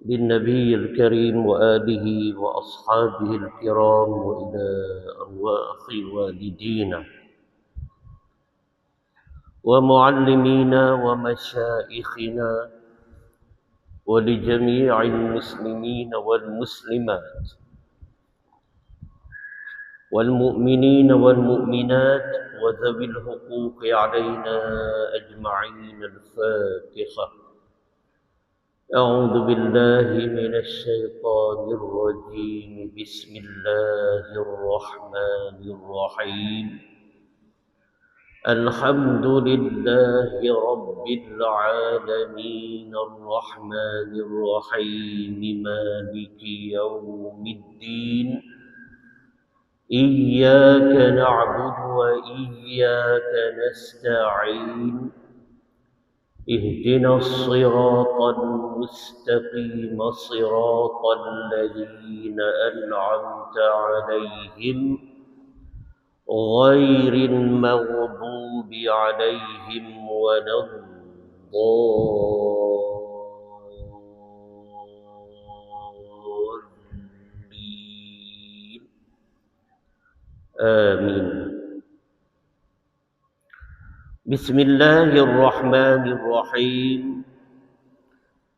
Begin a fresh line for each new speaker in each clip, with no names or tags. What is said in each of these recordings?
بالنبي الكريم وآله وأصحابه الكرام وإلى أرواح والدينا ومعلمينا ومشائخنا ولجميع المسلمين والمسلمات والمؤمنين والمؤمنات وذوي الحقوق علينا أجمعين. الفاتحة. أعوذ بالله من الشيطان الرجيم. بسم الله الرحمن الرحيم. الحمد لله رب العالمين الرحمن الرحيم مالك يوم الدين. إياك نعبد وإياك نستعين. اهدنا الصراط المستقيم صراط الذين أنعمت عليهم غير المغضوب عليهم ولا الضالين. آمين. بسم الله الرحمن الرحيم.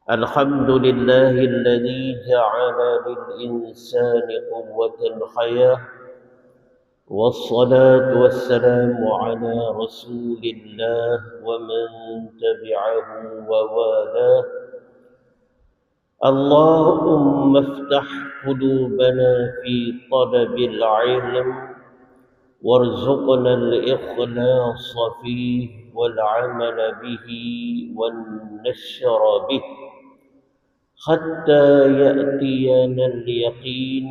الحمد لله الذي جعل للإنسان قوة الحياة، والصلاة والسلام على رسول الله ومن تبعه ووالاه. اللهم افتح قلوبنا في طلب العلم، وارزقنا الإخلاص فيه والعمل به والنشر به حتى يأتينا اليقين.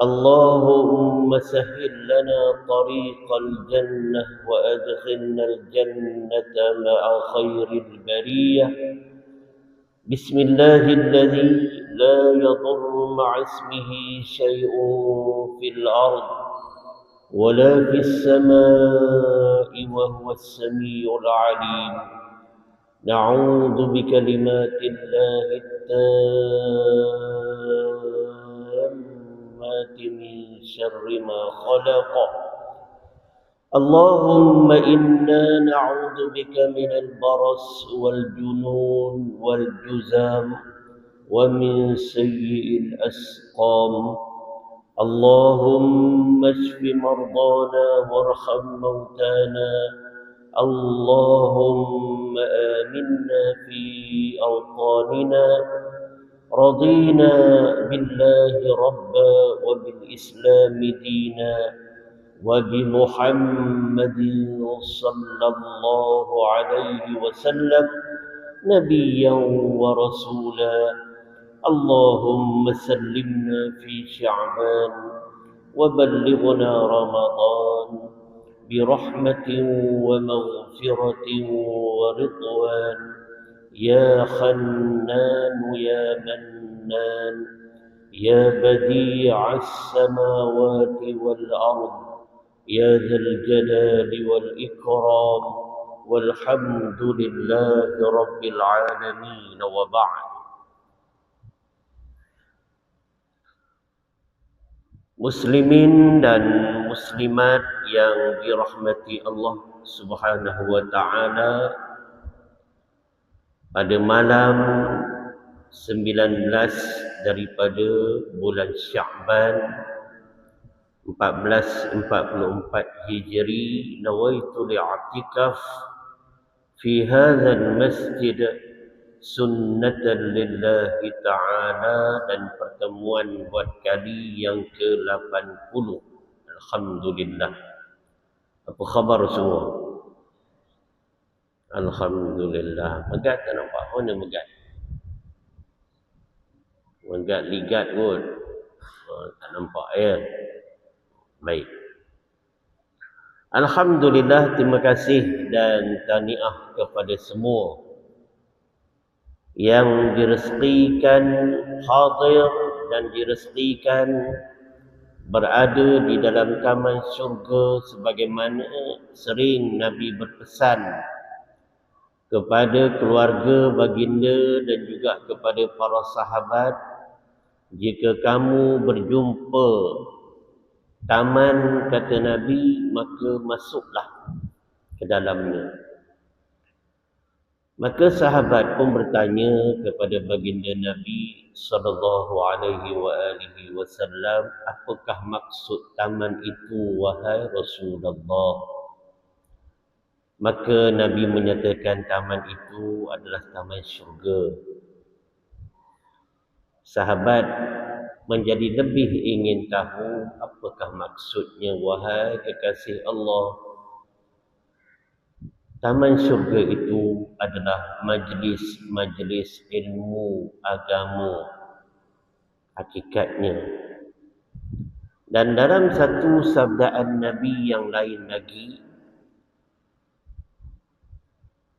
اللهم سهل لنا طريق الجنة وأدخلنا الجنة مع خير البرية. بسم الله الذي لا يضر مع اسمه شيء في الأرض ولا في السماء وهو السميع العليم. نعوذ بكلمات الله التامات من شر ما خلق. اللهم إنا نعوذ بك من البرص والجنون والجذام ومن سيء الأسقام. اللهم اشف مرضانا وارحم موتانا. اللهم آمنا في أوطاننا. رضينا بالله ربا وبالإسلام دينا وبمحمد صلى الله عليه وسلم نبيا ورسولا. اللهم سلمنا في شعبان وبلغنا رمضان برحمة ومغفرة ورضوان. يا حنان يا منان يا بديع السماوات والأرض يا ذا الجلال والإكرام. والحمد لله رب العالمين. وبعد. Muslimin dan muslimat yang dirahmati Allah Subhanahu wa taala, pada malam 19 daripada bulan Sya'ban 1444 Hijri, nawaitu li'atikaf fi hadzal masjid sunnatan lillahi ta'ala, dan pertemuan buat kali yang ke-80. Alhamdulillah. Apa khabar semua? Alhamdulillah. Megat tak nampak? Mana megat? Megat ligat kot. Tak nampak ya? Baik. Alhamdulillah, terima kasih dan tahniah kepada semua yang direzekikan hadir dan direzekikan berada di dalam taman syurga sebagaimana sering Nabi berpesan kepada keluarga baginda dan juga kepada para sahabat, jika kamu berjumpa taman, kata Nabi, maka masuklah ke dalamnya. Maka sahabat pun bertanya kepada baginda Nabi sallallahu alaihi wasallam, apakah maksud taman itu wahai Rasulullah? Maka Nabi menyatakan taman itu adalah taman syurga. Sahabat menjadi lebih ingin tahu apakah maksudnya wahai kekasih Allah. Taman syurga itu adalah majlis-majlis ilmu agama hakikatnya. Dan dalam satu sabdaan Nabi yang lain lagi,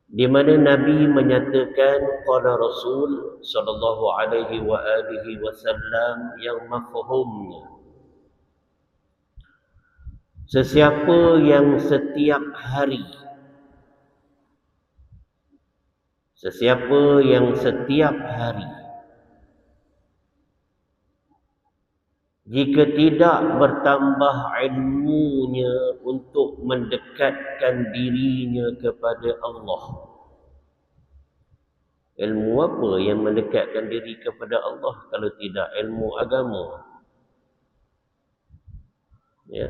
di mana Nabi menyatakan qala Rasul sallallahu alaihi wasallam yang mafhumnya, sesiapa yang setiap hari jika tidak bertambah ilmunya untuk mendekatkan dirinya kepada Allah. Ilmu apa yang mendekatkan diri kepada Allah kalau tidak ilmu agama? Ya.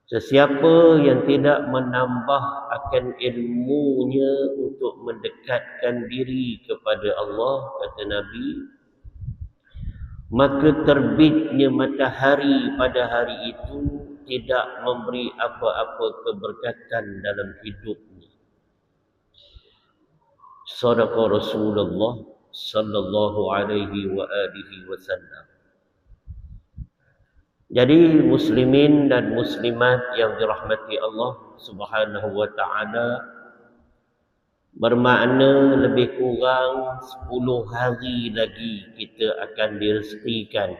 Sesiapa yang tidak menambah akan ilmunya untuk mendekatkan diri kepada Allah, kata Nabi, maka terbitnya matahari pada hari itu tidak memberi apa-apa keberkatan dalam hidupnya. Sadaqa Rasulullah sallallahu alaihi wasallam. Jadi muslimin dan muslimat yang dirahmati Allah Subhanahu wa taala, bermakna lebih kurang 10 hari lagi kita akan direzekikan.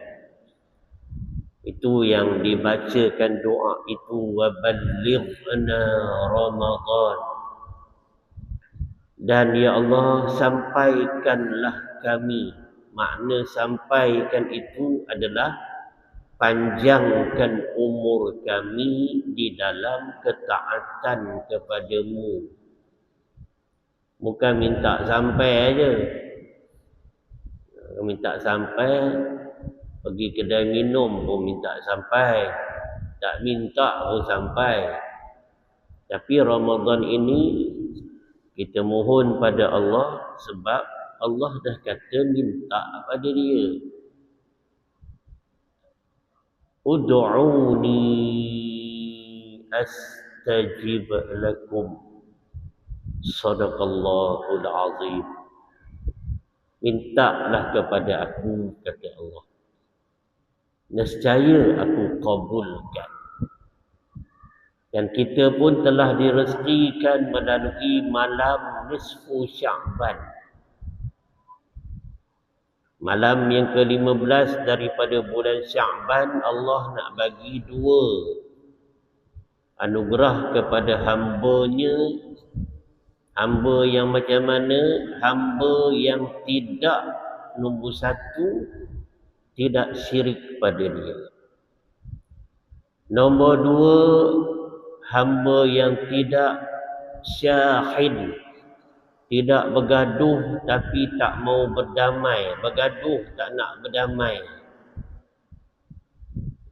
Itu yang dibacakan doa itu, wa ballighna Ramadan. Dan ya Allah, sampaikanlah kami. Makna sampaikan itu adalah panjangkan umur kami di dalam ketaatan kepadamu. Bukan minta sampai aja. Minta sampai, pergi kedai minum pun minta sampai. Tak minta pun sampai. Tapi Ramadan ini kita mohon pada Allah sebab Allah dah kata minta pada dia. Ud'uni astajib lakum. Sadaqallahul azim. Mintalah kepada aku, kata Allah, nescaya aku kabulkan. Dan kita pun telah direzekikan melalui malam nisfu Sya'ban. Malam yang ke-15 daripada bulan Sya'ban, Allah nak bagi 2 anugerah kepada hamba-Nya. Hamba yang macam mana? Hamba yang tidak, nombor 1, tidak syirik pada dia. Nombor 2, hamba yang tidak syahid, tidak bergaduh tapi tak mau berdamai. Bergaduh tak nak berdamai.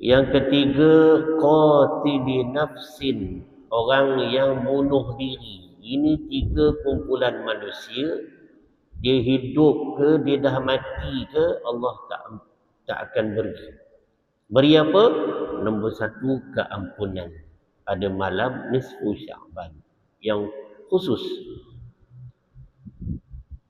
Yang ketiga, qatili nafsin, orang yang bunuh diri. Ini 3 kumpulan manusia. Dia hidup ke, dia dah mati ke, Allah tak akan beri. Beri apa? Nombor 1, keampunan pada malam nisfu Sya'ban yang khusus.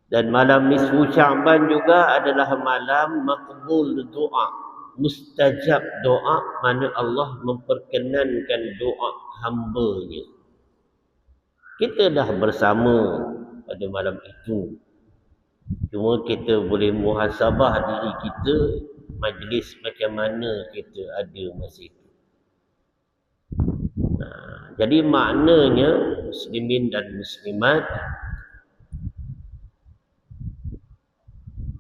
Dan malam nisfu Sya'ban juga adalah malam makbul doa, mustajab doa, mana Allah memperkenankan doa hamba-Nya. Kita dah bersama pada malam itu. Cuma kita boleh muhasabah diri kita, majlis macam mana kita ada masa itu. Jadi maknanya muslimin dan muslimat,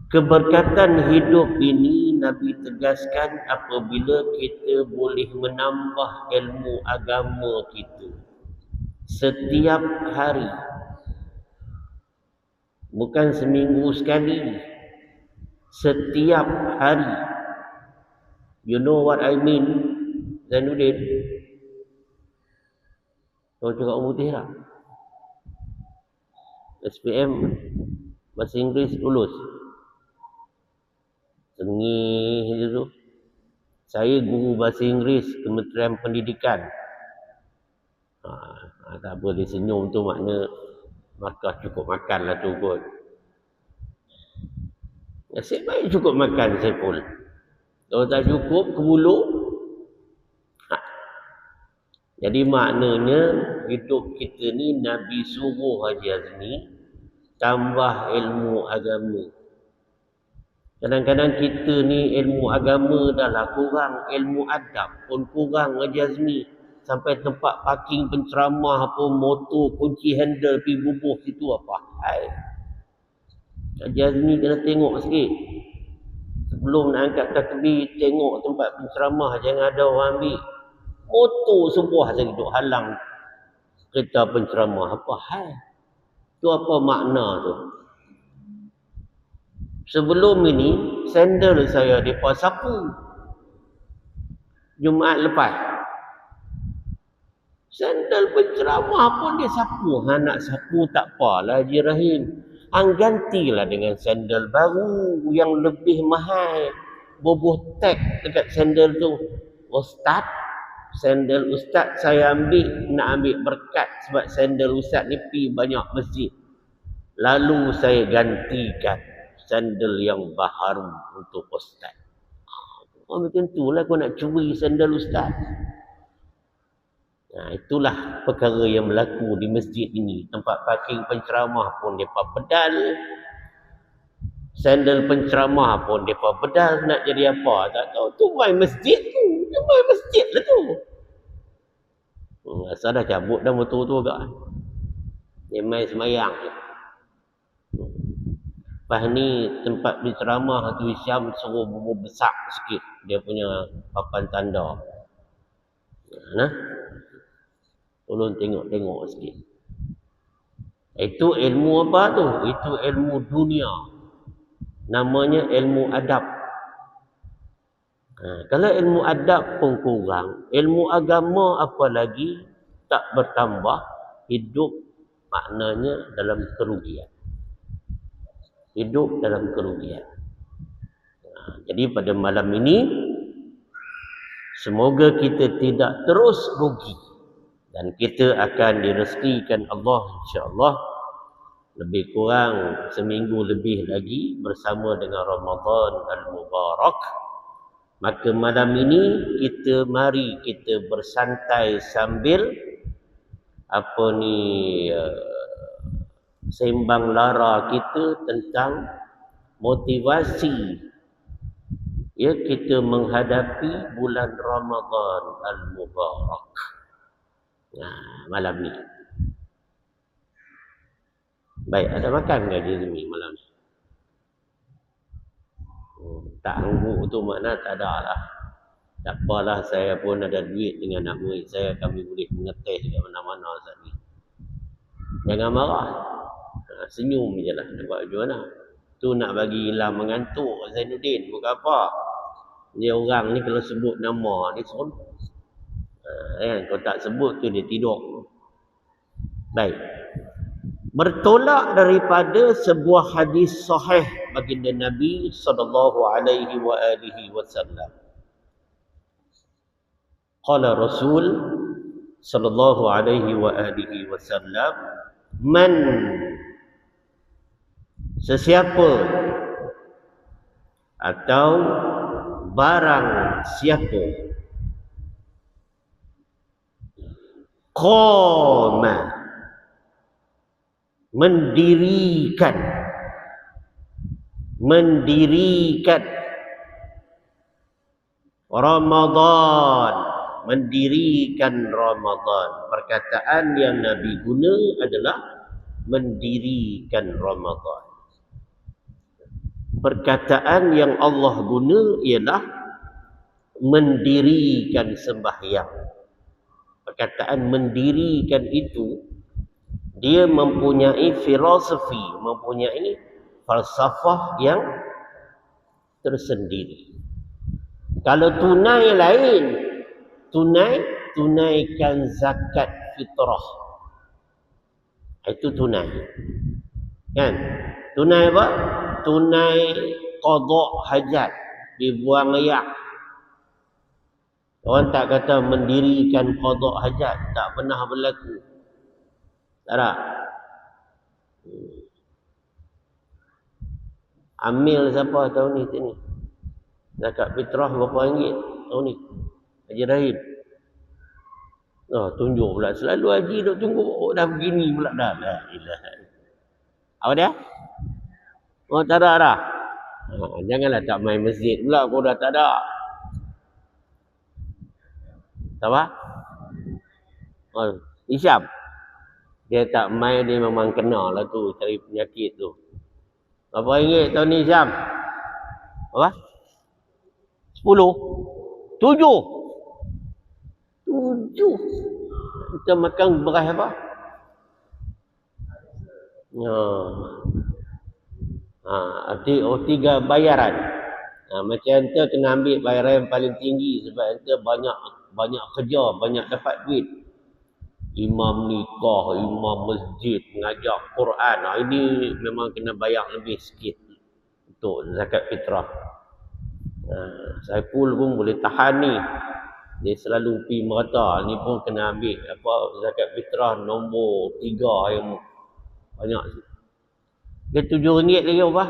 keberkatan hidup ini Nabi tegaskan apabila kita boleh menambah ilmu agama kita setiap hari. Bukan seminggu sekali. Setiap hari. You know what I mean, Zainuddin? Kau cakap putih tak? SPM bahasa Inggeris lulus. Sengih je tu. Saya guru bahasa Inggeris Kementerian Pendidikan. Tak apa, dia senyum tu makna maka cukup makan lah tu kot. Nasib baik cukup makan Saiful. Kalau tak cukup, ke bulu. Jadi maknanya hidup kita ni Nabi suruh aja ni tambah ilmu agama. Kadang-kadang kita ni ilmu agama dah lah kurang, ilmu adab pun kurang aja ni. Sampai tempat parking penceramah apa, motor, kunci handle pergi bubuh situ apa. Hai. Aja ni kena tengok sikit. Sebelum nak angkat takbir, tengok tempat penceramah, jangan ada orang ambil motor sebuah saja duk halang kereta penceramah. Apa hal? Tu apa makna tu? Sebelum ini, sandal saya depa sapu. Jumaat lepas. Sandal penceramah pun dia sapu. Nak sapu tak apalah Haji Rahim. Gantilah dengan sandal baru yang lebih mahal. Boboh tag dekat sandal tu. Ustaz, sandal ustaz saya ambil, nak ambil berkat sebab sandal ustaz ni pergi banyak masjid. Lalu saya gantikan sandal yang baharu untuk ustaz. Macam itulah kau nak curi sandal ustaz. Itulah perkara yang berlaku di masjid ini. Tempat parking penceramah pun mereka bedal. Sandal penceramah pun mereka bedal. Nak jadi apa? Tak tahu. Tu main masjid tu. Dia main masjid lah tu. Asal dah cabut dah motor tu agak. Dia main semayang. Lepas ni tempat penceramah tu Syam suruh besar sikit. Dia punya papan tanda. Nah. Tolong tengok-tengok sikit. Itu ilmu apa tu? Itu ilmu dunia. Namanya ilmu adab. Kalau ilmu adab pun kurang, ilmu agama apa lagi tak bertambah, hidup maknanya dalam kerugian. Hidup dalam kerugian. Jadi pada malam ini, semoga kita tidak terus rugi. Dan kita akan direzekikan Allah insya-Allah lebih kurang seminggu lebih lagi bersama dengan Ramadan Al-Mubarak. Maka malam ini mari kita bersantai sambil sembang lara kita tentang motivasi kita menghadapi bulan Ramadan Al-Mubarak. Malam ni. Baik, ada makan ke Jazmi malam ni? Tak angguk tu makna tak ada lah. Tak apalah, saya pun ada duit dengan anak murid saya. Kami boleh mengetes kat mana-mana saat ni. Jangan marah. Senyum je lah. Nak buat macam mana? Tu nak bagi hilang mengantuk Zainuddin. Bukan apa. Dia orang ni kalau sebut nama, dia seronok. Kalau tak sebut tu dia tidur. Baik. Bertolak daripada sebuah hadis sahih baginda Nabi sallallahu alaihi wasallam. Qala Rasul sallallahu alaihi wasallam, man, sesiapa atau barang siapa qama, mendirikan Ramadan, mendirikan Ramadan. Perkataan yang Nabi guna adalah mendirikan Ramadan. Perkataan yang Allah guna ialah mendirikan sembahyang. Perkataan mendirikan itu dia mempunyai filosofi, mempunyai falsafah yang tersendiri. Kalau tunai lain, tunaikan zakat fitrah. Itu tunai. Kan? Tunai apa? Tunai qada hajat, dibuang ayak. Orang tak kata mendirikan qada hajat, tak pernah berlaku. Tak ada. Amil siapa tahun ni sini? Zakat fitrah berapa ringgit tahun ni? Haji Rahim. Oh, tunjuk pula. Selalu haji duk tunggu. Oh, dah begini pula dah. La ilaha. Apa dia? Oh, tak ada dah. Janganlah tak main masjid pula. Kau dah tak ada. Tak apa? Oh, Isyam. Dia tak main, dia memang kena lah tu. Cari penyakit tu. Berapa ringgit tahun ni Isyam? Apa? 10? 7? 7. Kita makan beras apa? Tiga bayaran. Macam ente kena ambil bayaran yang paling tinggi sebab ente banyak kerja, banyak dapat duit. Imam nikah, imam masjid, mengajar Quran. Ini memang kena bayar lebih sikit untuk zakat fitrah. Saiful pun boleh tahan ni. Dia selalu pergi merata. Ni pun kena ambil zakat fitrah nombor 3 yang banyak. Dia RM7 lagi apa?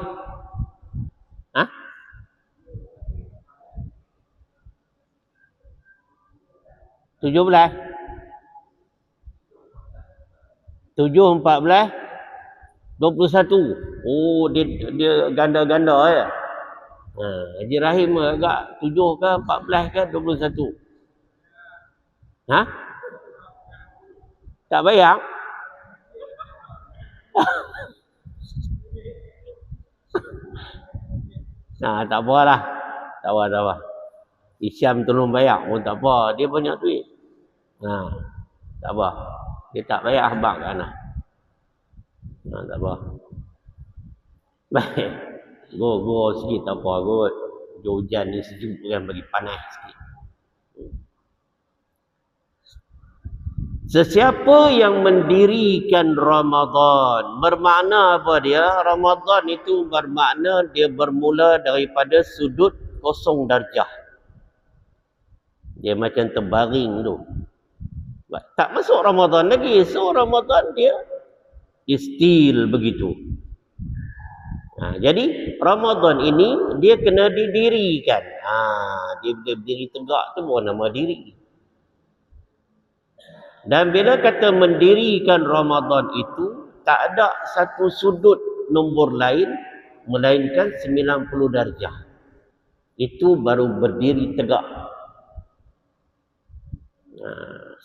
Ha? $17? 7, 14, 21. Oh, dia ganda-ganda ya. Haji Rahim agak 7 ke 14 ke 21. Ha? Tak bayar? Tak apalah. Tak apa. Isyam tolong bayar pun tak apa. Dia banyak duit. Tak apa. Dia tak bayar habak kan. Tak apa. Baik. Go sikit tak apa kot. Hujan ni sejuk kan bagi panas sikit. Sesiapa yang mendirikan Ramadan, bermakna apa dia? Ramadan itu bermakna dia bermula daripada sudut kosong darjah. Dia macam terbaring tu. Tak masuk Ramadan lagi. So Ramadan dia still begitu. Jadi Ramadan ini dia kena didirikan. Dia berdiri tegak tu bukan nama diri. Dan bila kata mendirikan Ramadan itu tak ada satu sudut nombor lain melainkan 90 darjah. Itu baru berdiri tegak.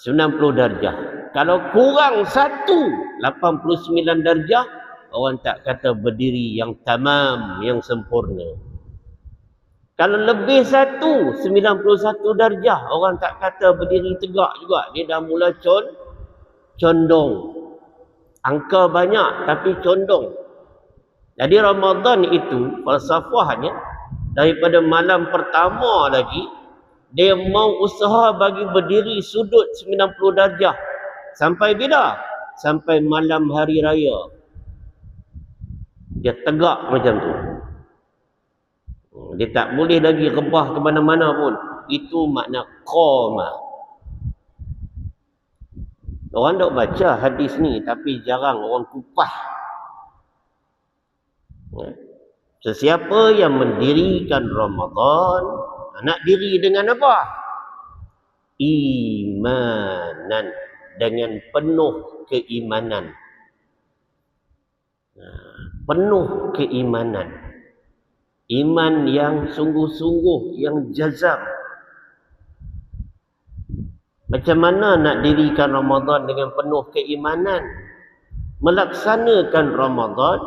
90 darjah. Kalau kurang 89 darjah, orang tak kata berdiri yang tamam, yang sempurna. Kalau lebih 91 darjah, orang tak kata berdiri tegak juga. Dia dah mula condong. Angka banyak tapi condong. Jadi Ramadan itu falsafahnya daripada malam pertama lagi, dia mau usaha bagi berdiri sudut 90 darjah. Sampai bila? Sampai malam hari raya. Dia tegak macam tu. Dia tak boleh lagi rebah ke mana-mana pun. Itu makna qama. Orang dok baca hadis ni tapi jarang orang kupas. Sesiapa yang mendirikan Ramadan, nak diri dengan apa? Imanan. Dengan penuh keimanan. Penuh keimanan. Iman yang sungguh-sungguh, yang jazam. Macam mana nak dirikan Ramadan dengan penuh keimanan? Melaksanakan Ramadan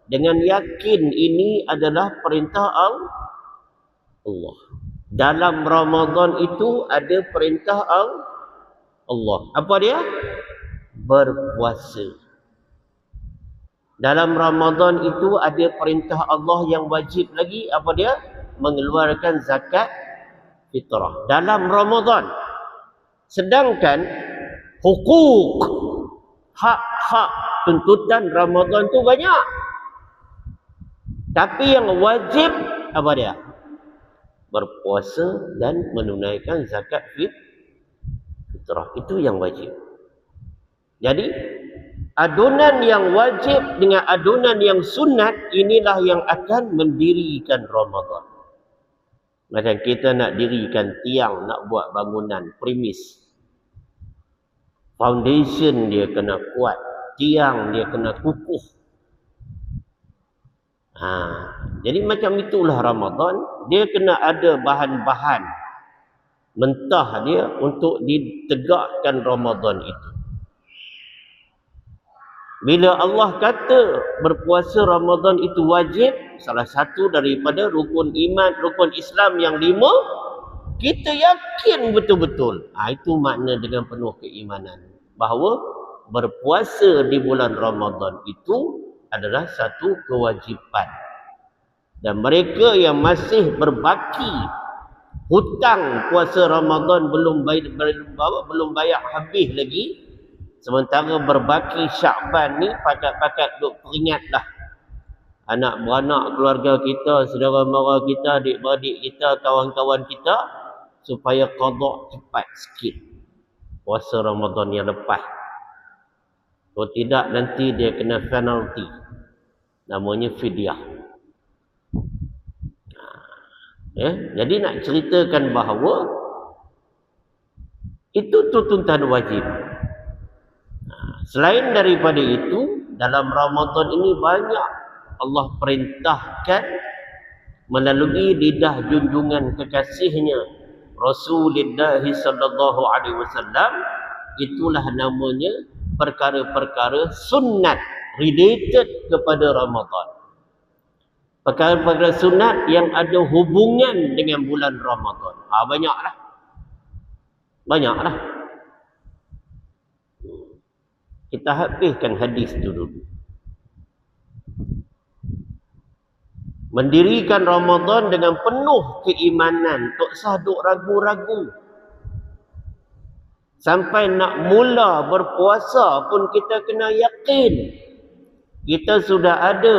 dengan yakin ini adalah perintah Allah. Dalam Ramadan itu ada perintah Allah. Apa dia? Berpuasa. Dalam Ramadan itu ada perintah Allah yang wajib lagi. Apa dia? Mengeluarkan zakat fitrah. Dalam Ramadan. Sedangkan hukuk, hak-hak tuntutan Ramadan tu banyak. Tapi yang wajib apa dia? Berpuasa dan menunaikan zakat fitrah. Itu yang wajib. Jadi adunan yang wajib dengan adunan yang sunat, inilah yang akan mendirikan Ramadan. Macam kita nak dirikan tiang, nak buat bangunan, premis. Foundation dia kena kuat, tiang dia kena kukuh. Jadi macam itulah Ramadan, dia kena ada bahan-bahan mentah dia untuk ditegakkan Ramadan itu. Bila Allah kata berpuasa Ramadan itu wajib, salah satu daripada rukun iman, rukun Islam yang 5, kita yakin betul-betul. Itu makna dengan penuh keimanan. Bahawa berpuasa di bulan Ramadan itu adalah satu kewajipan. Dan mereka yang masih berbaki hutang puasa Ramadan belum bayar habis lagi, sementara berbaki Syakban ni pakat-pakat duk peringatlah anak beranak keluarga kita, saudara mara kita, adik-beradik kita, kawan-kawan kita, supaya qada cepat sikit puasa Ramadan yang lepas. Kalau tidak nanti dia kena penalty, namanya fidyah. Jadi nak ceritakan bahawa itu tuntutan wajib. Selain daripada itu, dalam Ramadan ini banyak Allah perintahkan melalui lidah junjungan kekasihnya Rasulullah sallallahu alaihi wasallam. Itulah namanya perkara-perkara sunnat related kepada Ramadan. Perkara-perkara sunat yang ada hubungan dengan bulan Ramadan. Banyaklah. Banyaklah. Kita habiskan hadis dulu. Mendirikan Ramadan dengan penuh keimanan, tak usah duk ragu-ragu. Sampai nak mula berpuasa pun kita kena yakin kita sudah ada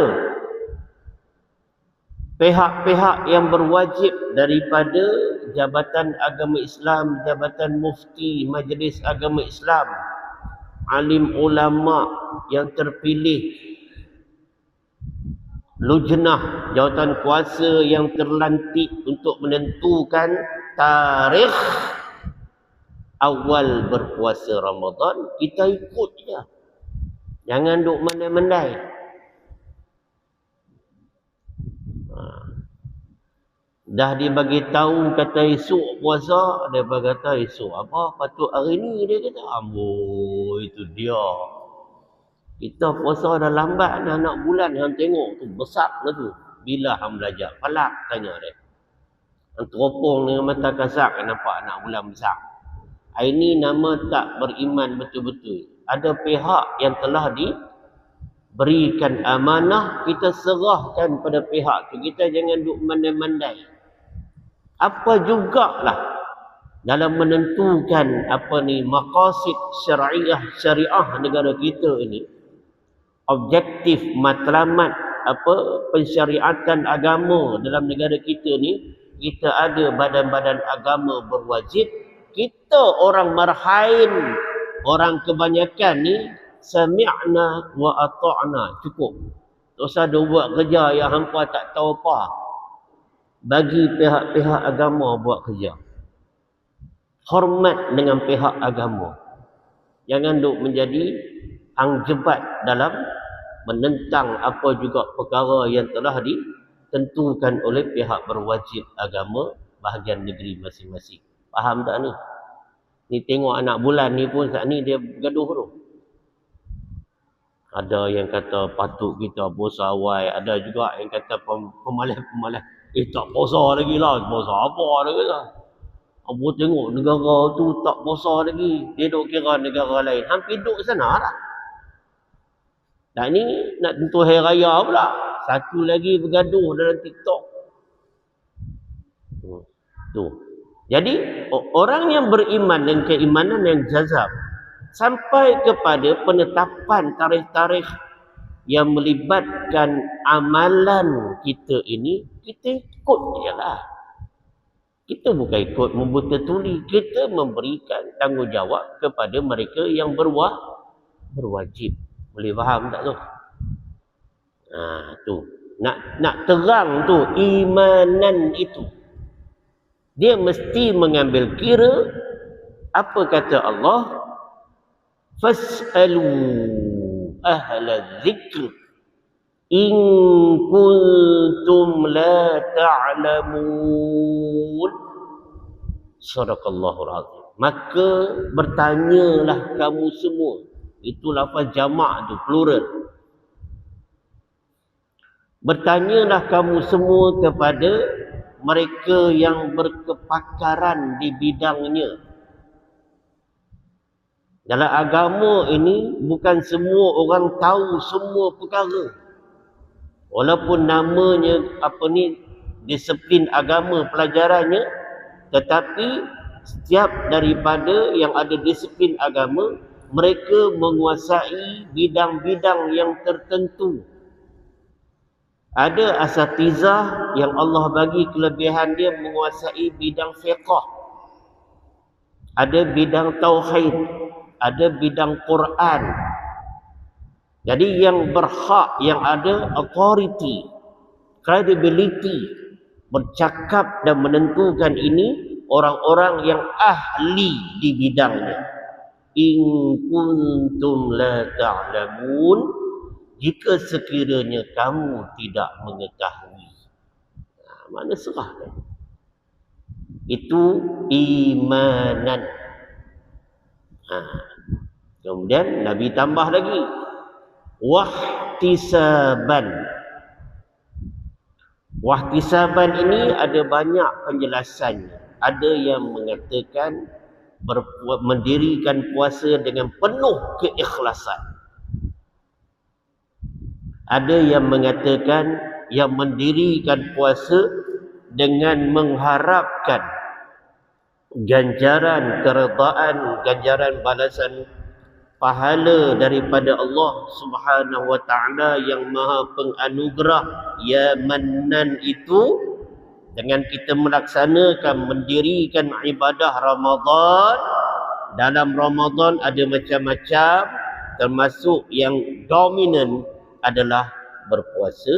pihak-pihak yang berwajib daripada Jabatan Agama Islam, Jabatan Mufti, Majlis Agama Islam, alim ulama yang terpilih, lujnah, jawatan kuasa yang terlantik untuk menentukan tarikh awal berpuasa Ramadan. Kita ikut je. Jangan duk mandai-mandai. Dah dibagi tahu kata esok puasa, dia berkata esok apa? Patut hari ni, dia kata. Amboi, itu dia. Kita puasa dah lambat dah, nak bulan hang tengok tu besar lah tu. Bila hang belajar? Palak tanya dia. Hang teropong dengan mata kasar nampak nak bulan besar. Ini nama tak beriman betul-betul. Ada pihak yang telah diberikan amanah, kita serahkan pada pihak tu. Kita jangan duk mandai-mandai. Apa jugalah dalam menentukan maqasid syariah negara kita ini, objektif matlamat pensyariatan agama dalam negara kita ni, kita ada badan-badan agama berwajib. Kita orang marhain, orang kebanyakan ni sami'na wa ata'na, cukup. Tak usah dia buat kerja yang hampa tak tahu apa. Bagi pihak-pihak agama buat kerja. Hormat dengan pihak agama. Jangan duk menjadi angjebat dalam menentang apa juga perkara yang telah ditentukan oleh pihak berwajib agama bahagian negeri masing-masing. Faham tak ni? Ni tengok anak bulan ni pun saat ni dia bergaduh tu. Ada yang kata patut kita puasa awal, ada juga yang kata pemalas-pemalas. Tak puasa lagi lah, puasa apa lagi lah. Apa tengok negara tu tak puasa lagi. Dia duk kira negara lain. Hampir duk sana lah. Dan ni nak tentu hari raya pula. Satu lagi bergaduh dalam TikTok. Tu. Jadi orang yang beriman dengan keimanan yang jazam sampai kepada penetapan tarikh-tarikh yang melibatkan amalan kita ini, kita ikut je lah. Kita bukan ikut membuta tuli, kita memberikan tanggungjawab kepada mereka yang berwajib. Boleh faham tak tu? Tu. Nak terang tu imanan itu. Dia mesti mengambil kira apa kata Allah, fas'alu ahla dzikr in kuntum la ta'lamun. Sadaqallahul azim. Maka bertanyalah kamu semua. Itu lafaz jamak tu, plural. Bertanyalah kamu semua kepada mereka yang berkepakaran di bidangnya. Dalam agama ini bukan semua orang tahu semua perkara. Walaupun namanya disiplin agama pelajarannya, tetapi setiap daripada yang ada disiplin agama, mereka menguasai bidang-bidang yang tertentu. Ada asatizah yang Allah bagi kelebihan dia menguasai bidang fiqh. Ada bidang tauhid, ada bidang Quran. Jadi yang berhak, yang ada authority, credibility, bercakap dan menentukan ini orang-orang yang ahli di bidangnya. In kuntum la ta'lamun, jika sekiranya kamu tidak mengetahui. Mana serah kan? Itu imanan. Kemudian Nabi tambah lagi, wahtisaban. Wahtisaban ini ada banyak penjelasannya. Ada yang mengatakan mendirikan puasa dengan penuh keikhlasan. Ada yang mengatakan yang mendirikan puasa dengan mengharapkan ganjaran keredaan, ganjaran balasan pahala daripada Allah Subhanahu wa taala yang Maha Penganugerah. Ya Mannan itu, dengan kita melaksanakan mendirikan ibadah Ramadan. Dalam Ramadan ada macam-macam, termasuk yang dominan adalah berpuasa.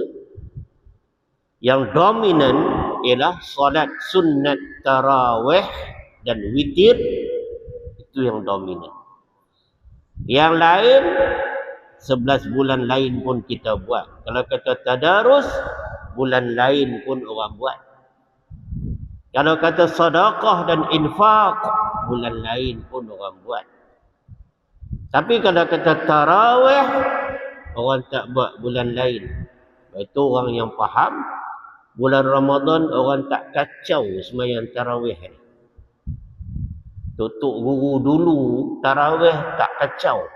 Yang dominan ialah solat sunat tarawih dan witir. Itu yang dominan. Yang lain 11 bulan lain pun kita buat. Kalau kata tadarus, bulan lain pun orang buat. Kalau kata sedekah dan infak, bulan lain pun orang buat. Tapi kalau kata tarawih, orang tak buat bulan lain. Itu orang yang faham. Bulan Ramadan orang tak kacau sembahyang tarawih. Tutup guru dulu, tarawih tak kacau.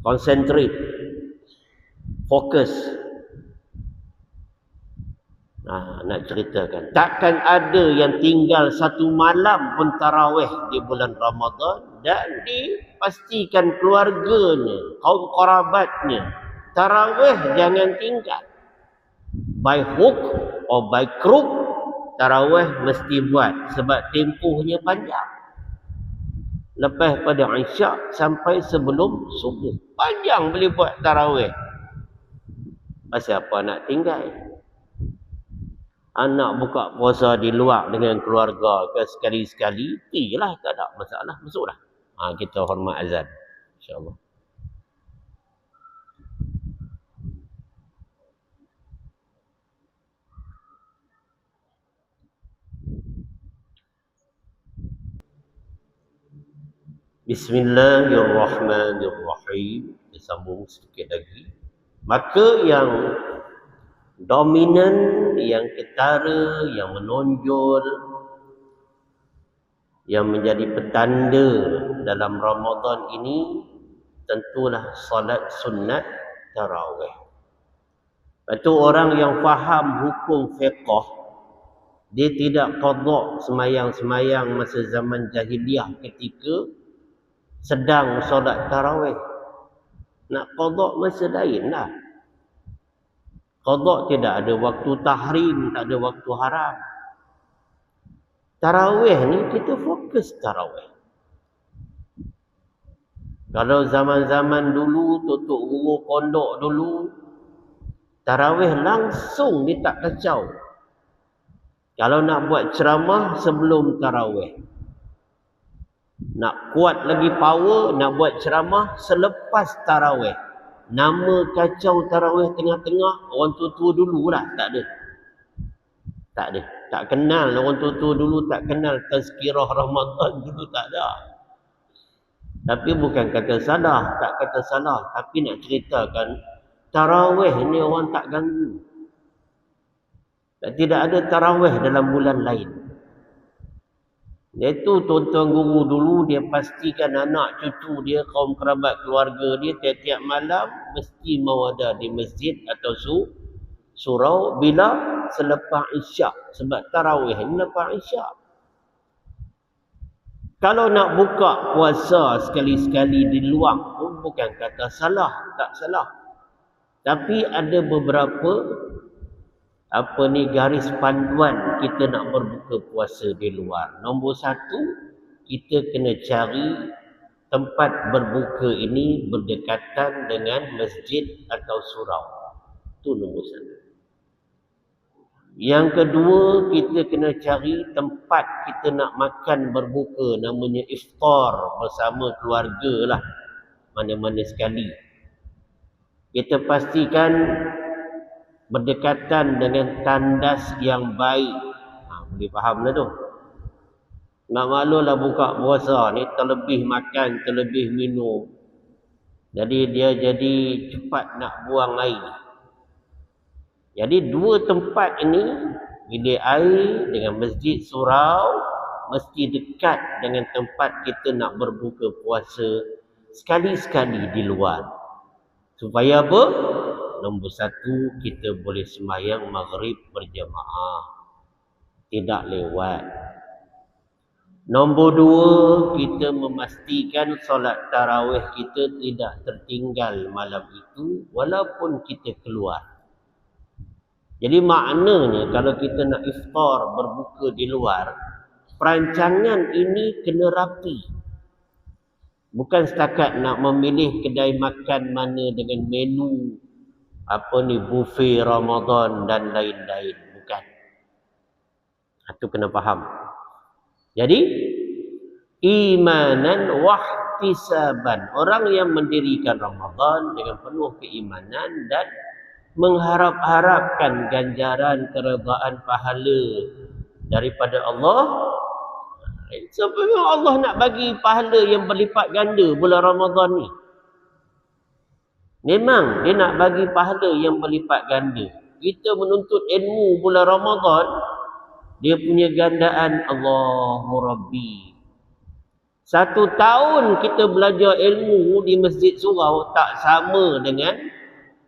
Concentrate. Fokus. Nak ceritakan. Takkan ada yang tinggal satu malam pun tarawih di bulan Ramadan dan dipastikan keluarganya, kaum kerabatnya, tarawih jangan tinggal. By hook or by crook, tarawih mesti buat sebab tempohnya panjang. Lepas pada Isyak sampai sebelum subuh. Panjang boleh buat tarawih. Pasal apa nak tinggal? Anak buka puasa di luar dengan keluarga ke sekali-sekali, pergilah, tak ada masalah, masuklah. Kita hormat azan, insya-Allah. Bismillahirrahmanirrahim. Disambung sedikit lagi. Maka yang dominan, yang ketara, yang menonjol, yang menjadi petanda dalam Ramadan ini tentulah solat sunat tarawih. Itu orang yang faham hukum fiqh, dia tidak qada semayang-semayang masa zaman jahiliah ketika sedang solat tarawih. Nak qada masa lain lah. Qada tidak ada waktu tahrim, tak ada waktu haram. Tarawih ni kita fokus tarawih. Kalau zaman-zaman dulu, tutup guru pondok dulu, tarawih langsung dia tak kacau. Kalau nak buat ceramah sebelum tarawih. Nak kuat lagi power, nak buat ceramah selepas tarawih. Nama kacau tarawih tengah-tengah, orang tua-tua dulu lah. Tak ada. Tak ada. Tak kenal orang tua-tua dulu, tak kenal tazkirah Ramadan dulu, tak ada. Tapi bukan kata salah, tak kata salah. Tapi nak ceritakan, tarawih ni orang tak ganggu. Dan tidak ada tarawih dalam bulan lain. Iaitu tuan-tuan guru dulu, dia pastikan anak cucu dia, kaum kerabat keluarga dia, tiap-tiap malam mesti mau ada di masjid atau surau bila selepas isyak. Sebab tarawih ni lepas isyak. Kalau nak buka puasa sekali-sekali di luar pun bukan kata salah, tak salah. Tapi ada beberapa garis panduan kita nak berbuka puasa di luar. Nombor satu, kita kena cari tempat berbuka ini berdekatan dengan masjid atau surau. Itu nombor satu. Yang kedua, kita kena cari tempat kita nak makan berbuka, namanya iftar bersama keluarga lah, mana-mana sekali. Kita pastikan berdekatan dengan tandas yang baik. Boleh faham lah tu. Nak maklum lah buka puasa ni terlebih makan, terlebih minum. Jadi dia jadi cepat nak buang air. Jadi dua tempat ini, bilik air dengan masjid surau, mesti dekat dengan tempat kita nak berbuka puasa sekali-sekali di luar. Supaya apa? Nombor satu, kita boleh sembahyang maghrib berjamaah. Tidak lewat. Nombor dua, kita memastikan solat tarawih kita tidak tertinggal malam itu walaupun kita keluar. Jadi maknanya kalau kita nak iftar berbuka di luar, perancangan ini kena rapi. Bukan setakat nak memilih kedai makan mana dengan menu buffet Ramadan dan lain-lain. Bukan. Itu kena faham. Jadi imanan wahtisaban, orang yang mendirikan Ramadan dengan penuh keimanan dan mengharap-harapkan ganjaran, keredaan, pahala daripada Allah. Sebab Allah nak bagi pahala yang berlipat ganda bulan Ramadan ni. Memang dia nak bagi pahala yang berlipat ganda. Kita menuntut ilmu bulan Ramadan, dia punya gandaan Allahu Rabbi. 1 tahun kita belajar ilmu di masjid surau tak sama dengan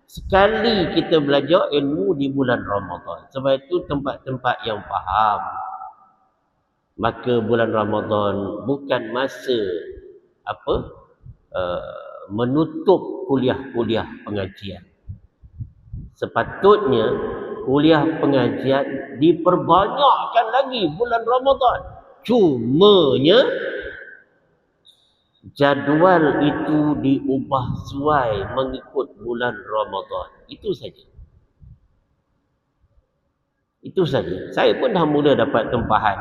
sekali kita belajar ilmu di bulan Ramadan. Sebab itu tempat-tempat yang faham. Maka bulan Ramadan bukan masa menutup kuliah-kuliah pengajian. Sepatutnya kuliah pengajian diperbanyakkan lagi bulan Ramadan. Cumanya jadual itu diubah sesuai mengikut bulan Ramadan. Itu saja. Itu saja. Saya pun dah mula dapat tempahan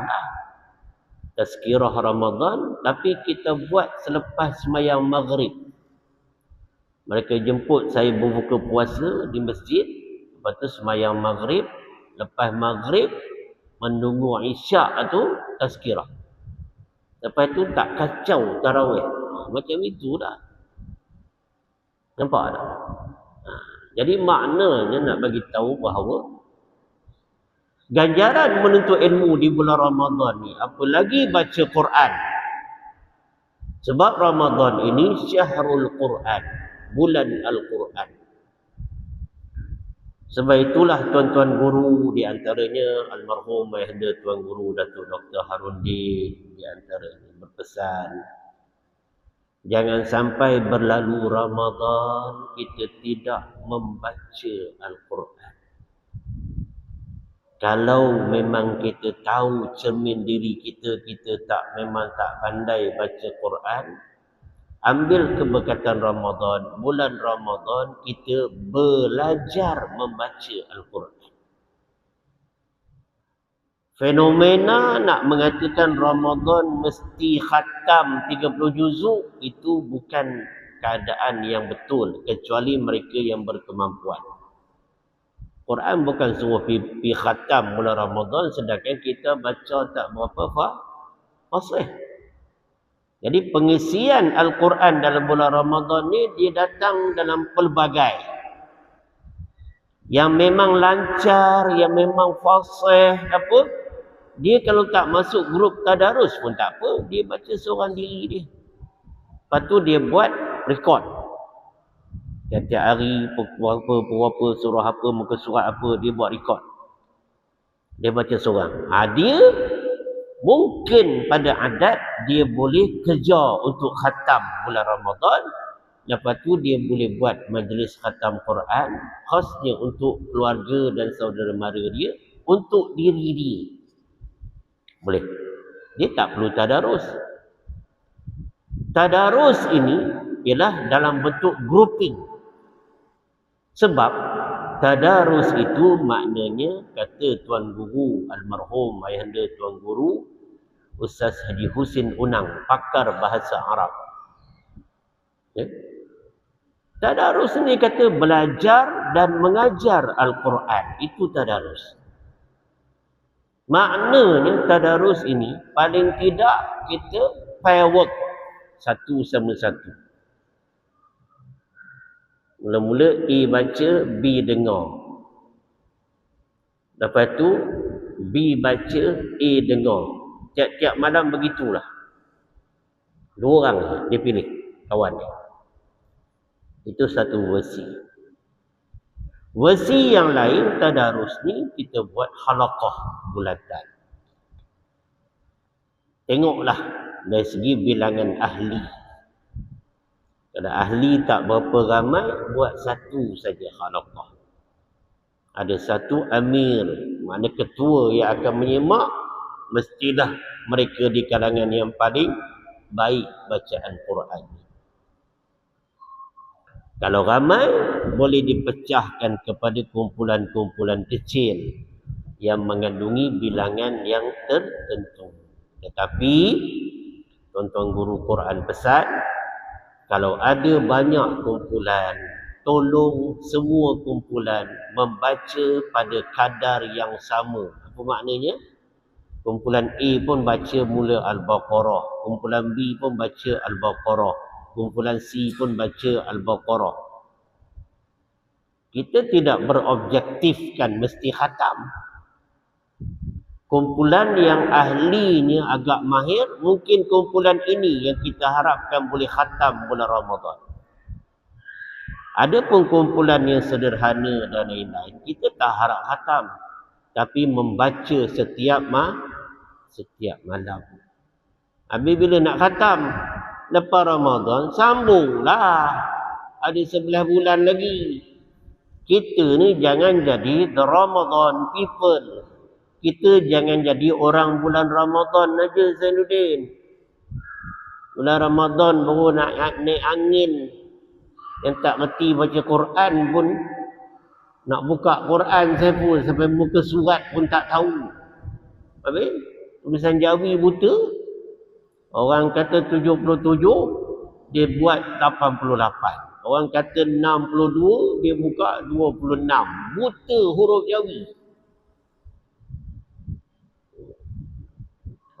tazkirah Ramadan, tapi kita buat selepas sembahyang maghrib. Mereka jemput saya berbuka puasa di masjid, lepas tu sembahyang maghrib, lepas maghrib menunggu isyak tu tazkirah. Lepas tu tak kacau tarawih. Macam itulah. Nampak tak? Jadi maknanya nak bagi tahu bahawa ganjaran menuntut ilmu di bulan Ramadan ni, apalagi baca Quran. Sebab Ramadan ini syahrul Quran, bulan Al-Quran. Sebab itulah tuan-tuan guru, di antaranya almarhum Ayahanda Tuan Guru Datuk Dr. Harundin di antaranya berpesan, jangan sampai berlalu Ramadan kita tidak membaca Al-Quran. Kalau memang kita tahu cermin diri kita, memang tak pandai baca Quran, ambil keberkatan Ramadan, bulan Ramadan kita belajar membaca Al-Quran. Fenomena nak mengatakan Ramadan mesti khatam 30 juzuk, itu bukan keadaan yang betul, kecuali mereka yang berkemampuan. Quran bukan suruh pi khatam bulan Ramadan, sedangkan kita baca tak berapa fasih. Jadi pengisian Al-Quran dalam bulan Ramadan ni dia datang dalam pelbagai. Yang memang lancar, yang memang fasih apa, dia kalau tak masuk grup tadarus pun tak apa, dia baca seorang diri dia. Lepas tu dia buat rekod. Tiap-tiap hari pukul apa, surah apa, muka surat apa, dia buat rekod. Dia baca seorang. Dia mungkin pada adat dia boleh kejar untuk khatam bulan Ramadan. Lepas tu dia boleh buat majlis khatam Quran khasnya untuk keluarga dan saudara mara dia, untuk diri dia. Boleh. Dia tak perlu tadarus. Tadarus ini ialah dalam bentuk grouping. Sebab tadarus itu maknanya, kata Tuan Guru almarhum Ayahanda Tuan Guru Ustaz Haji Husin Unang, pakar bahasa Arab. Ya? Tadarus ni kata belajar dan mengajar Al-Quran. Itu tadarus. Maknanya tadarus ini paling tidak kita pair work satu sama satu. Mula-mula A baca, B dengar. Lepas tu B baca, A dengar. Tiap-tiap malam begitulah. 2 orang dia pilih kawan dia. Itu satu versi. Versi yang lain tadarus ni kita buat halaqah bulatan. Tengoklah dari segi bilangan ahli. Kalau ahli tak berapa ramai, buat satu saja halaqah. Ada satu amir, mana ketua yang akan menyemak, mestilah mereka di kalangan yang paling baik bacaan Quran. Kalau ramai, boleh dipecahkan kepada kumpulan-kumpulan kecil yang mengandungi bilangan yang tertentu. Tetapi tuan-tuan guru Quran pesan, kalau ada banyak kumpulan, tolong semua kumpulan membaca pada kadar yang sama. Apa maknanya? Kumpulan A pun baca mula Al-Baqarah, kumpulan B pun baca Al-Baqarah, kumpulan C pun baca Al-Baqarah. Kita tidak berobjektifkan mesti khatam. Kumpulan yang ahlinya agak mahir, mungkin kumpulan ini yang kita harapkan boleh khatam bulan Ramadan. Ada pun kumpulan yang sederhana dan lain-lain, kita tak harap khatam, tapi membaca setiap malam. Habis bila nak khatam lepas Ramadan, sambunglah. Ada 11 bulan lagi. Kita ni jangan jadi the Ramadan people. Kita jangan jadi orang bulan Ramadan aja, Zainuddin. Bulan Ramadan baru nak naik angin. Yang tak reti baca Quran pun nak buka Quran saya pun sampai muka surat pun tak tahu. Habis tulisan Jawi buta. Orang kata 77, dia buat 88. Orang kata 62, dia buka 26. Buta huruf Jawi.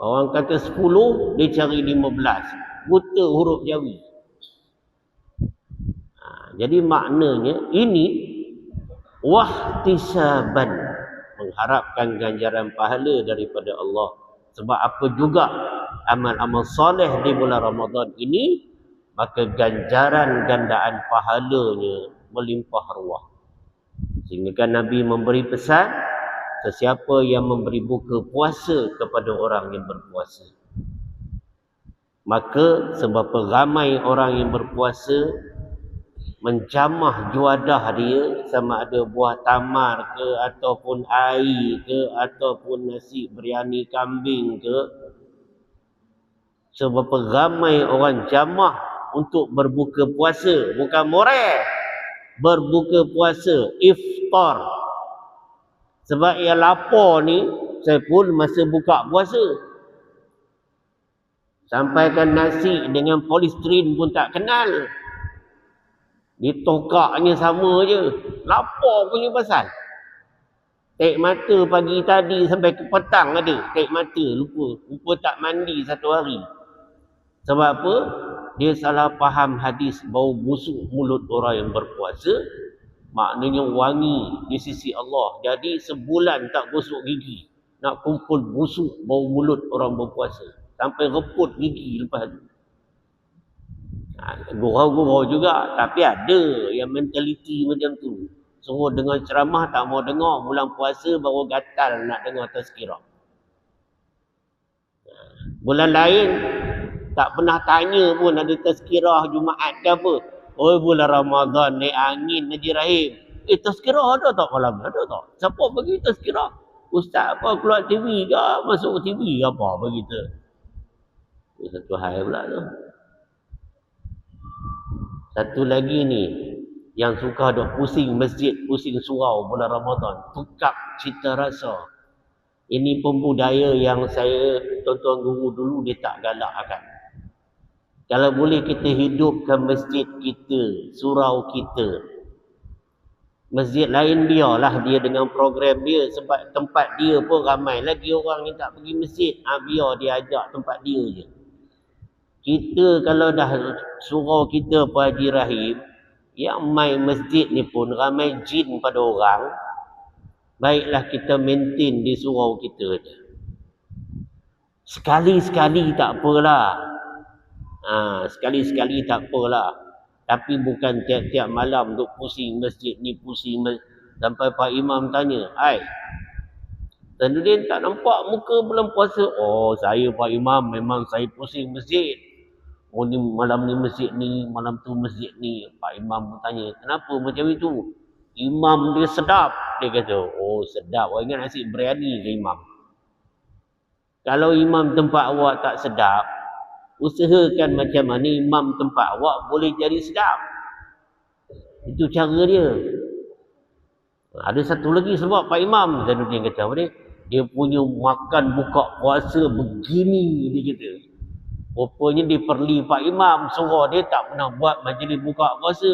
Orang kata 10, dia cari 15. buta huruf Jawi. Jadi maknanya ini wahtisaban, mengharapkan ganjaran pahala daripada Allah. Sebab apa juga amal-amal soleh di bulan Ramadan ini, maka ganjaran gandaan pahalanya melimpah ruah. Sehingga kan Nabi memberi pesan, sesiapa yang memberi buka puasa kepada orang yang berpuasa, maka sebab ramai orang yang berpuasa menjamah juadah dia, sama ada buah tamar ke, ataupun air ke, ataupun nasi biryani kambing ke. Sebab ramai orang jamah untuk berbuka puasa, bukan moreh, berbuka puasa, iftar. Sebab yang lapar ni, saya pun masa buka puasa, sampaikan nasi dengan polisterin pun tak kenal. Ditokaknya sama je. Lapar punya pasal. Tek mata pagi tadi sampai ke petang ada. Tek mata lupa tak mandi satu hari. Sebab apa? Dia salah faham hadis bau busuk mulut orang yang berpuasa, maknanya wangi di sisi Allah. Jadi sebulan tak gosok gigi, nak kumpul busuk bau mulut orang berpuasa. Sampai reput gigi lepas tu. Gurau-gurau juga, tapi ada yang mentaliti macam tu. Suruh dengar ceramah tak mau dengar, bulan puasa baru gatal nak dengar tazkirah. Bulan lain tak pernah tanya pun ada tazkirah Jumaat ke apa. Oh, bulan Ramadan naik angin Haji Rahim. Tazkirah ada tak malam? Ada tak? Siapa bagi tazkirah? Ustaz apa keluar TV ke? Masuk TV ke apa begitu? Satu hal pula tu. Satu lagi ni, yang suka duk pusing masjid, pusing surau bulan Ramadan, tukar cita rasa. Ini pun budaya yang saya, tuan-tuan guru dulu dia tak galakkan. Kalau boleh kita hidupkan masjid kita, surau kita. Masjid lain biarlah dia dengan program dia, sebab tempat dia pun ramai lagi orang yang tak pergi masjid. Biar dia ajak tempat dia je. Kita kalau dah surau kita Pak Haji Rahim, yang main masjid ni pun ramai jin pada orang, baiklah kita maintain di surau kita je. Sekali-sekali tak apalah. Sekali-sekali tak apalah. Tapi bukan tiap-tiap malam duk pusing masjid ni, pusing masjid. Sampai Pak Imam tanya, Tadudin tak nampak muka bulan puasa? Oh, saya Pak Imam, memang saya pusing masjid. Oh, ni malam ni masjid ni, malam tu masjid ni. Pak Imam bertanya, kenapa macam itu? Imam dia sedap. Dia kata, oh sedap. Orang ingat nasi biryani ke Imam? Kalau imam tempat awak tak sedap, usahakan macam mana imam tempat awak boleh jadi sedap. Itu cara dia. Ada satu lagi sebab Pak Imam Zainuddin kata apa dia? Dia punya makan buka puasa begini, dia kata. Rupanya dia perli Pak Imam, surah dia tak pernah buat majlis buka puasa,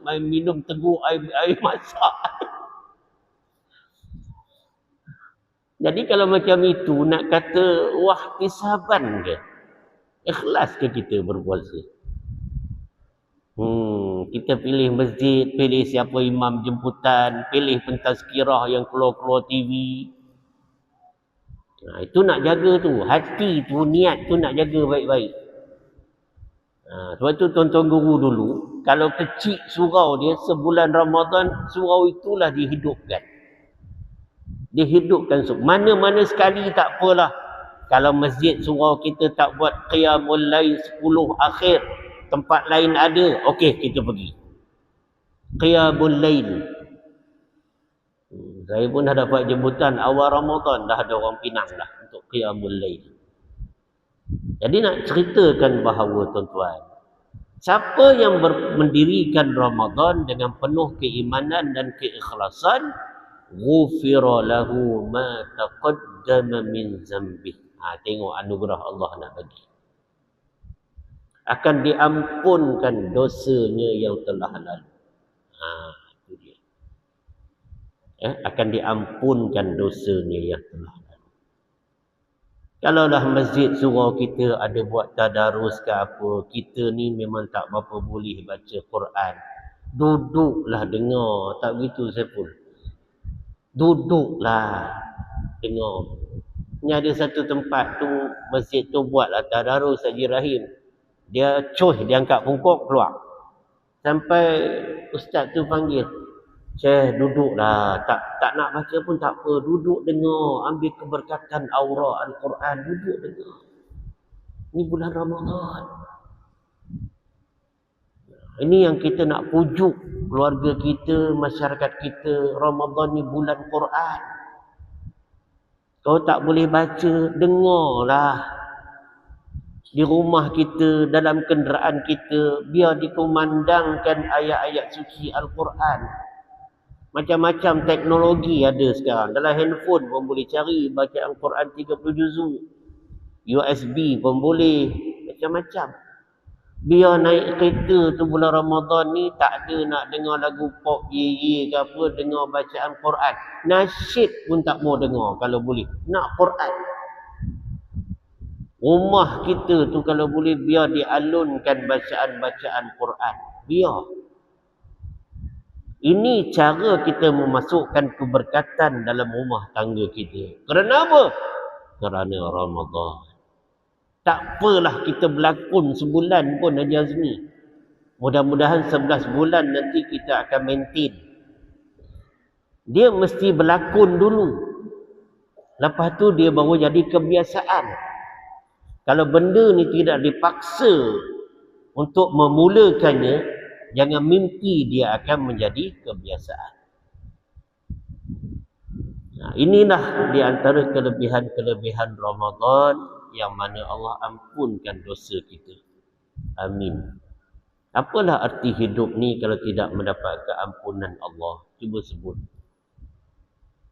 main minum teguk air masak. Jadi kalau macam itu nak kata wahtisaban ke? Ikhlas ke kita berpuasa? Kita pilih masjid, pilih siapa imam jemputan, pilih pentazkirah yang keluar-keluar TV. Itu nak jaga tu, hati tu, niat tu nak jaga baik-baik. Sebab tu tuan-tuan guru dulu, kalau kecil surau dia sebulan Ramadan, surau itulah dihidupkan. Dihidupkan mana-mana sekali tak apalah. Kalau masjid surau kita tak buat qiyamul lail 10 akhir, tempat lain ada, okey kita pergi qiyamul lail. Saya pun dah dapat jemputan awal Ramadan, dah ada orang Pinang dah untuk qiyamul lail. Jadi nak ceritakan bahawa tuan-tuan, siapa yang mendirikan Ramadan dengan penuh keimanan dan keikhlasan, ghufira lahu ma taqaddama min zambih. Tengok anugerah Allah nak bagi. Akan diampunkan dosanya yang telah lalu. Itu dia. Akan diampunkan dosanya yang telah lalu. Kalaulah masjid surau kita ada buat tadarus ke apa, kita ni memang tak berapa boleh baca Quran. Duduklah dengar, tak begitu Saiful? Duduklah dengar. Ni ada satu tempat tu, masjid tu buatlah tadarus Haji Rahim. Dia dia angkat pungkuk keluar. Sampai ustaz tu panggil, Syekh duduklah, tak nak baca pun tak apa, duduk dengar, ambil keberkatan aura Al-Quran, duduk dengar. Ini bulan Ramadan. Ini yang kita nak pujuk keluarga kita, masyarakat kita. Ramadan ni bulan Quran. Kau tak boleh baca, dengarlah. Di rumah kita, dalam kenderaan kita, biar dikumandangkan ayat-ayat suci Al-Quran. Macam-macam teknologi ada sekarang. Dalam handphone pun boleh cari bacaan Quran 30 juzuk. USB pun boleh. Macam-macam. Biar naik kereta tu bulan Ramadan ni, tak ada nak dengar lagu pop ye ke apa, dengar bacaan Quran. Nasyid pun tak mau dengar kalau boleh. Nak Quran. Rumah kita tu kalau boleh biar dialunkan bacaan-bacaan Quran. Biar. Ini cara kita memasukkan keberkatan dalam rumah tangga kita. Kerana apa? Kerana Ramadan. Tak apalah kita berlakon sebulan pun Haji Azmi. Mudah-mudahan 11 bulan nanti kita akan maintain. Dia mesti berlakon dulu. Lepas tu dia baru jadi kebiasaan. Kalau benda ni tidak dipaksa untuk memulakannya, jangan mimpi dia akan menjadi kebiasaan. Nah, inilah di antara kelebihan-kelebihan Ramadan yang mana Allah ampunkan dosa kita. Amin. Apalah arti hidup ni kalau tidak mendapat keampunan Allah? Cuba sebut.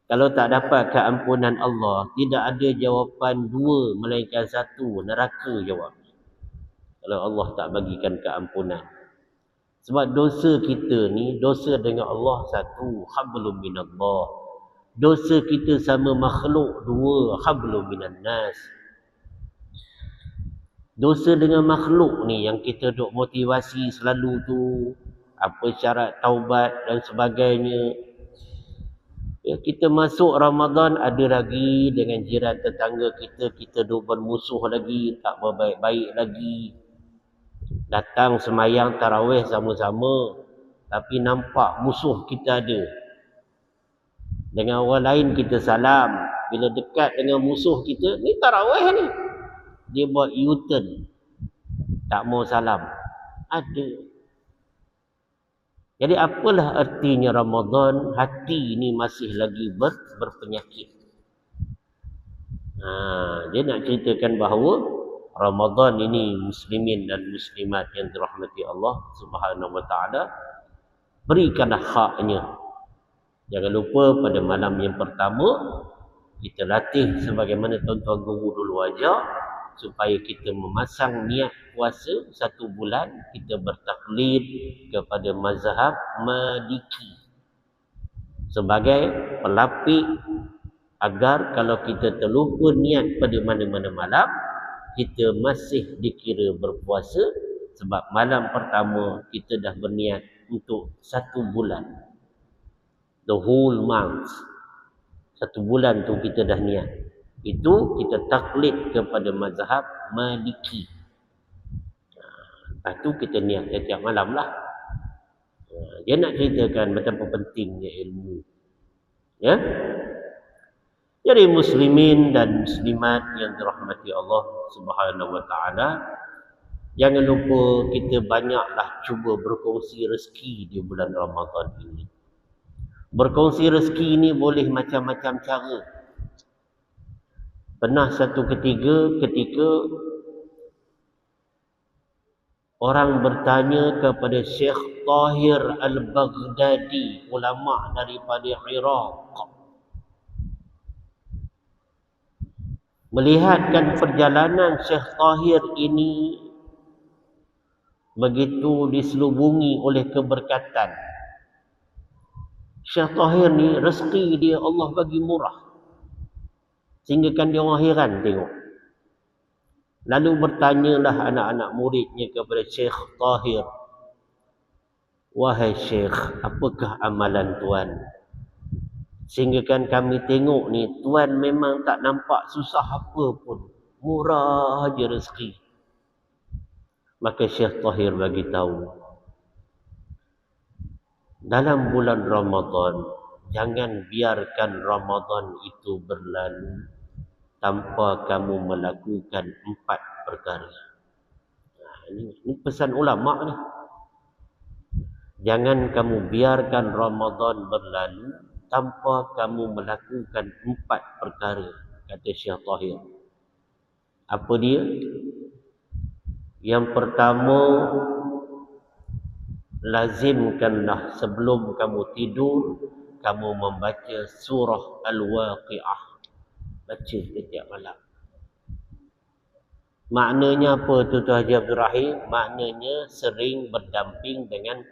Kalau tak dapat keampunan Allah, tidak ada jawapan dua melainkan satu, neraka jawab. Kalau Allah tak bagikan keampunan. Sebab dosa kita ni, dosa dengan Allah satu, hablum minallah. Dosa kita sama makhluk dua, hablum minan nas. Dosa dengan makhluk ni yang kita duk motivasi selalu tu, apa syarat taubat dan sebagainya. Ya, kita masuk Ramadan ada lagi dengan jiran tetangga kita, kita duk bermusuh lagi, tak berbaik-baik lagi. Datang semayang tarawih sama-sama, tapi nampak musuh kita ada. Dengan orang lain kita salam, bila dekat dengan musuh kita, ni tarawih ni, dia buat U-turn, tak mau salam. Ada. Jadi apalah artinya Ramadan? Hati ni masih lagi berpenyakit. Dia nak ceritakan bahawa Ramadan ini muslimin dan muslimat yang dirahmati Allah Subhanahu wa taala, berikanlah haknya. Jangan lupa pada malam yang pertama kita latih sebagaimana tuan-tuan guru dulu ajar, supaya kita memasang niat puasa 1 bulan, kita bertaklid kepada mazhab Maliki sebagai pelapik agar kalau kita terlupa niat pada mana-mana malam, kita masih dikira berpuasa. Sebab malam pertama kita dah berniat untuk 1 bulan, the whole month. 1 bulan tu kita dah niat. Itu kita taklid kepada mazhab Maliki. Lepas tu kita niat setiap malam lah. Dia nak ceritakan betapa pentingnya ilmu. Ya. Jadi muslimin dan muslimat yang dirahmati Allah Subhanahu wa taala, jangan lupa kita banyaklah cuba berkongsi rezeki di bulan Ramadan ini. Berkongsi rezeki ini boleh macam-macam cara. Pernah satu ketika orang bertanya kepada Syekh Tahir Al-Baghdadi, ulama daripada Iraq, melihatkan perjalanan Syekh Tahir ini begitu diselubungi oleh keberkatan. Syekh Tahir ni rezeki dia Allah bagi murah. Sehingga kan dia orang heran tengok. Lalu bertanyalah anak-anak muridnya kepada Syekh Tahir, "Wahai Syekh, apakah amalan tuan? Sehingga kan kami tengok ni, tuan memang tak nampak susah apa pun. Murah aja rezeki." Maka Syekh Tahir bagi tahu, dalam bulan Ramadan, jangan biarkan Ramadan itu berlalu tanpa kamu melakukan 4 perkara. Ini pesan ulama ni. Jangan kamu biarkan Ramadan berlalu tanpa kamu melakukan 4 perkara, kata Syekh Tahir. Apa dia? Yang pertama, lazimkanlah sebelum kamu tidur, kamu membaca surah Al-Waqi'ah. Baca setiap malam. Maknanya apa tu Haji Abdul Rahim? Maknanya sering berdamping dengan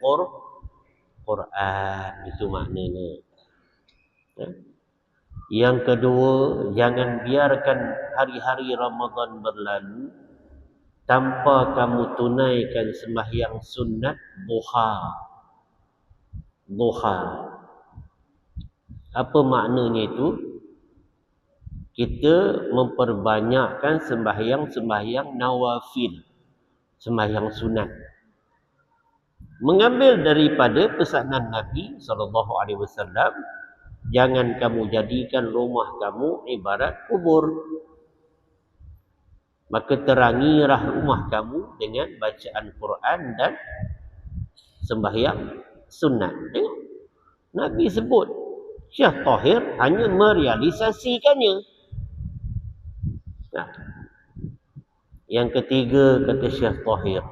Quran. Itu maknanya. Yang kedua, jangan biarkan hari-hari Ramadan berlalu tanpa kamu tunaikan sembahyang sunat duha. Duha. Apa maknanya itu? Kita memperbanyakkan sembahyang nawafil, sembahyang sunat. Mengambil daripada pesanan Nabi SAW, jangan kamu jadikan rumah kamu ibarat kubur. Maka terangilah rumah kamu dengan bacaan Quran dan sembahyang sunat. Tengok, Nabi sebut, Syekh Tahir hanya merealisasikannya. Nah, yang ketiga, kata Syekh Tahir,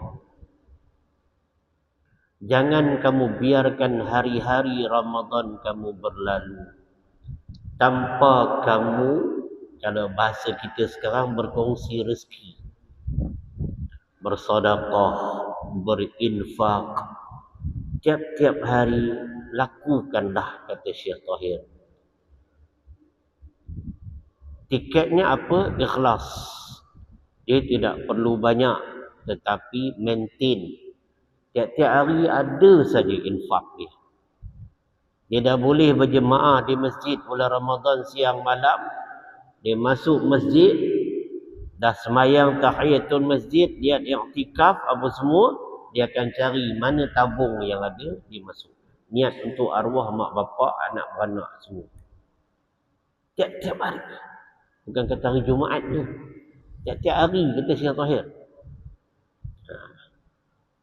jangan kamu biarkan hari-hari Ramadan kamu berlalu tanpa kamu, kalau bahasa kita sekarang, berkongsi rezeki, bersedekah, berinfak. Tiap-tiap hari lakukanlah, kata Syekh Tahir. Tiketnya apa? Ikhlas. Dia tidak perlu banyak, tetapi maintain. Tiap-tiap hari ada saja infak dia. Dia dah boleh berjemaah di masjid bulan Ramadan siang malam. Dia masuk masjid, dah semayang tahiyatul masjid, dia i'tikaf apa semua, dia akan cari mana tabung yang ada, dia masuk. Niat untuk arwah mak bapak, anak beranak semua. Tiap-tiap hari. Bukan kata hari Jumaat tu. Tiap-tiap hari, kata Syekh Tahir.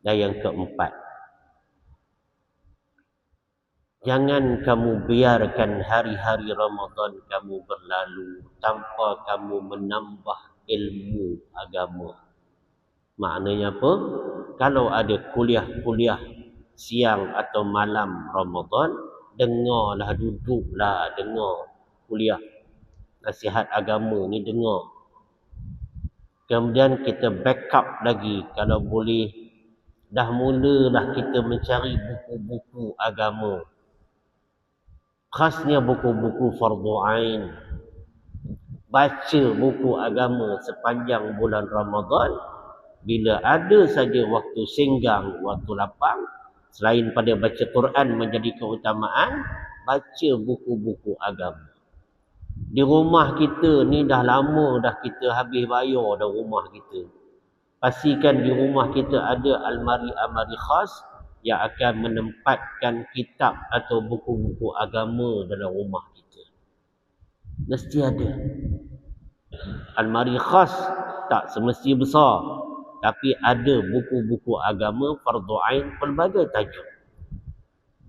Dan yang keempat, jangan kamu biarkan hari-hari Ramadan kamu berlalu tanpa kamu menambah ilmu agama. Maknanya apa? Kalau ada kuliah-kuliah siang atau malam Ramadan, dengarlah, duduklah dengar kuliah nasihat agama ni, dengar. Kemudian kita backup lagi, kalau boleh dah mulalah kita mencari buku-buku agama, khasnya buku-buku fardu ain. Baca buku agama sepanjang bulan Ramadan. Bila ada saja waktu senggang, waktu lapang, selain pada baca Quran menjadi keutamaan, baca buku-buku agama. Di rumah kita ni dah lama dah kita habis bayar dah rumah kita. Pastikan di rumah kita ada almari-almari khas yang akan menempatkan kitab atau buku-buku agama dalam rumah kita. Mesti ada. Almari khas tak semesti besar, tapi ada buku-buku agama fardu ain pelbagai tajuk.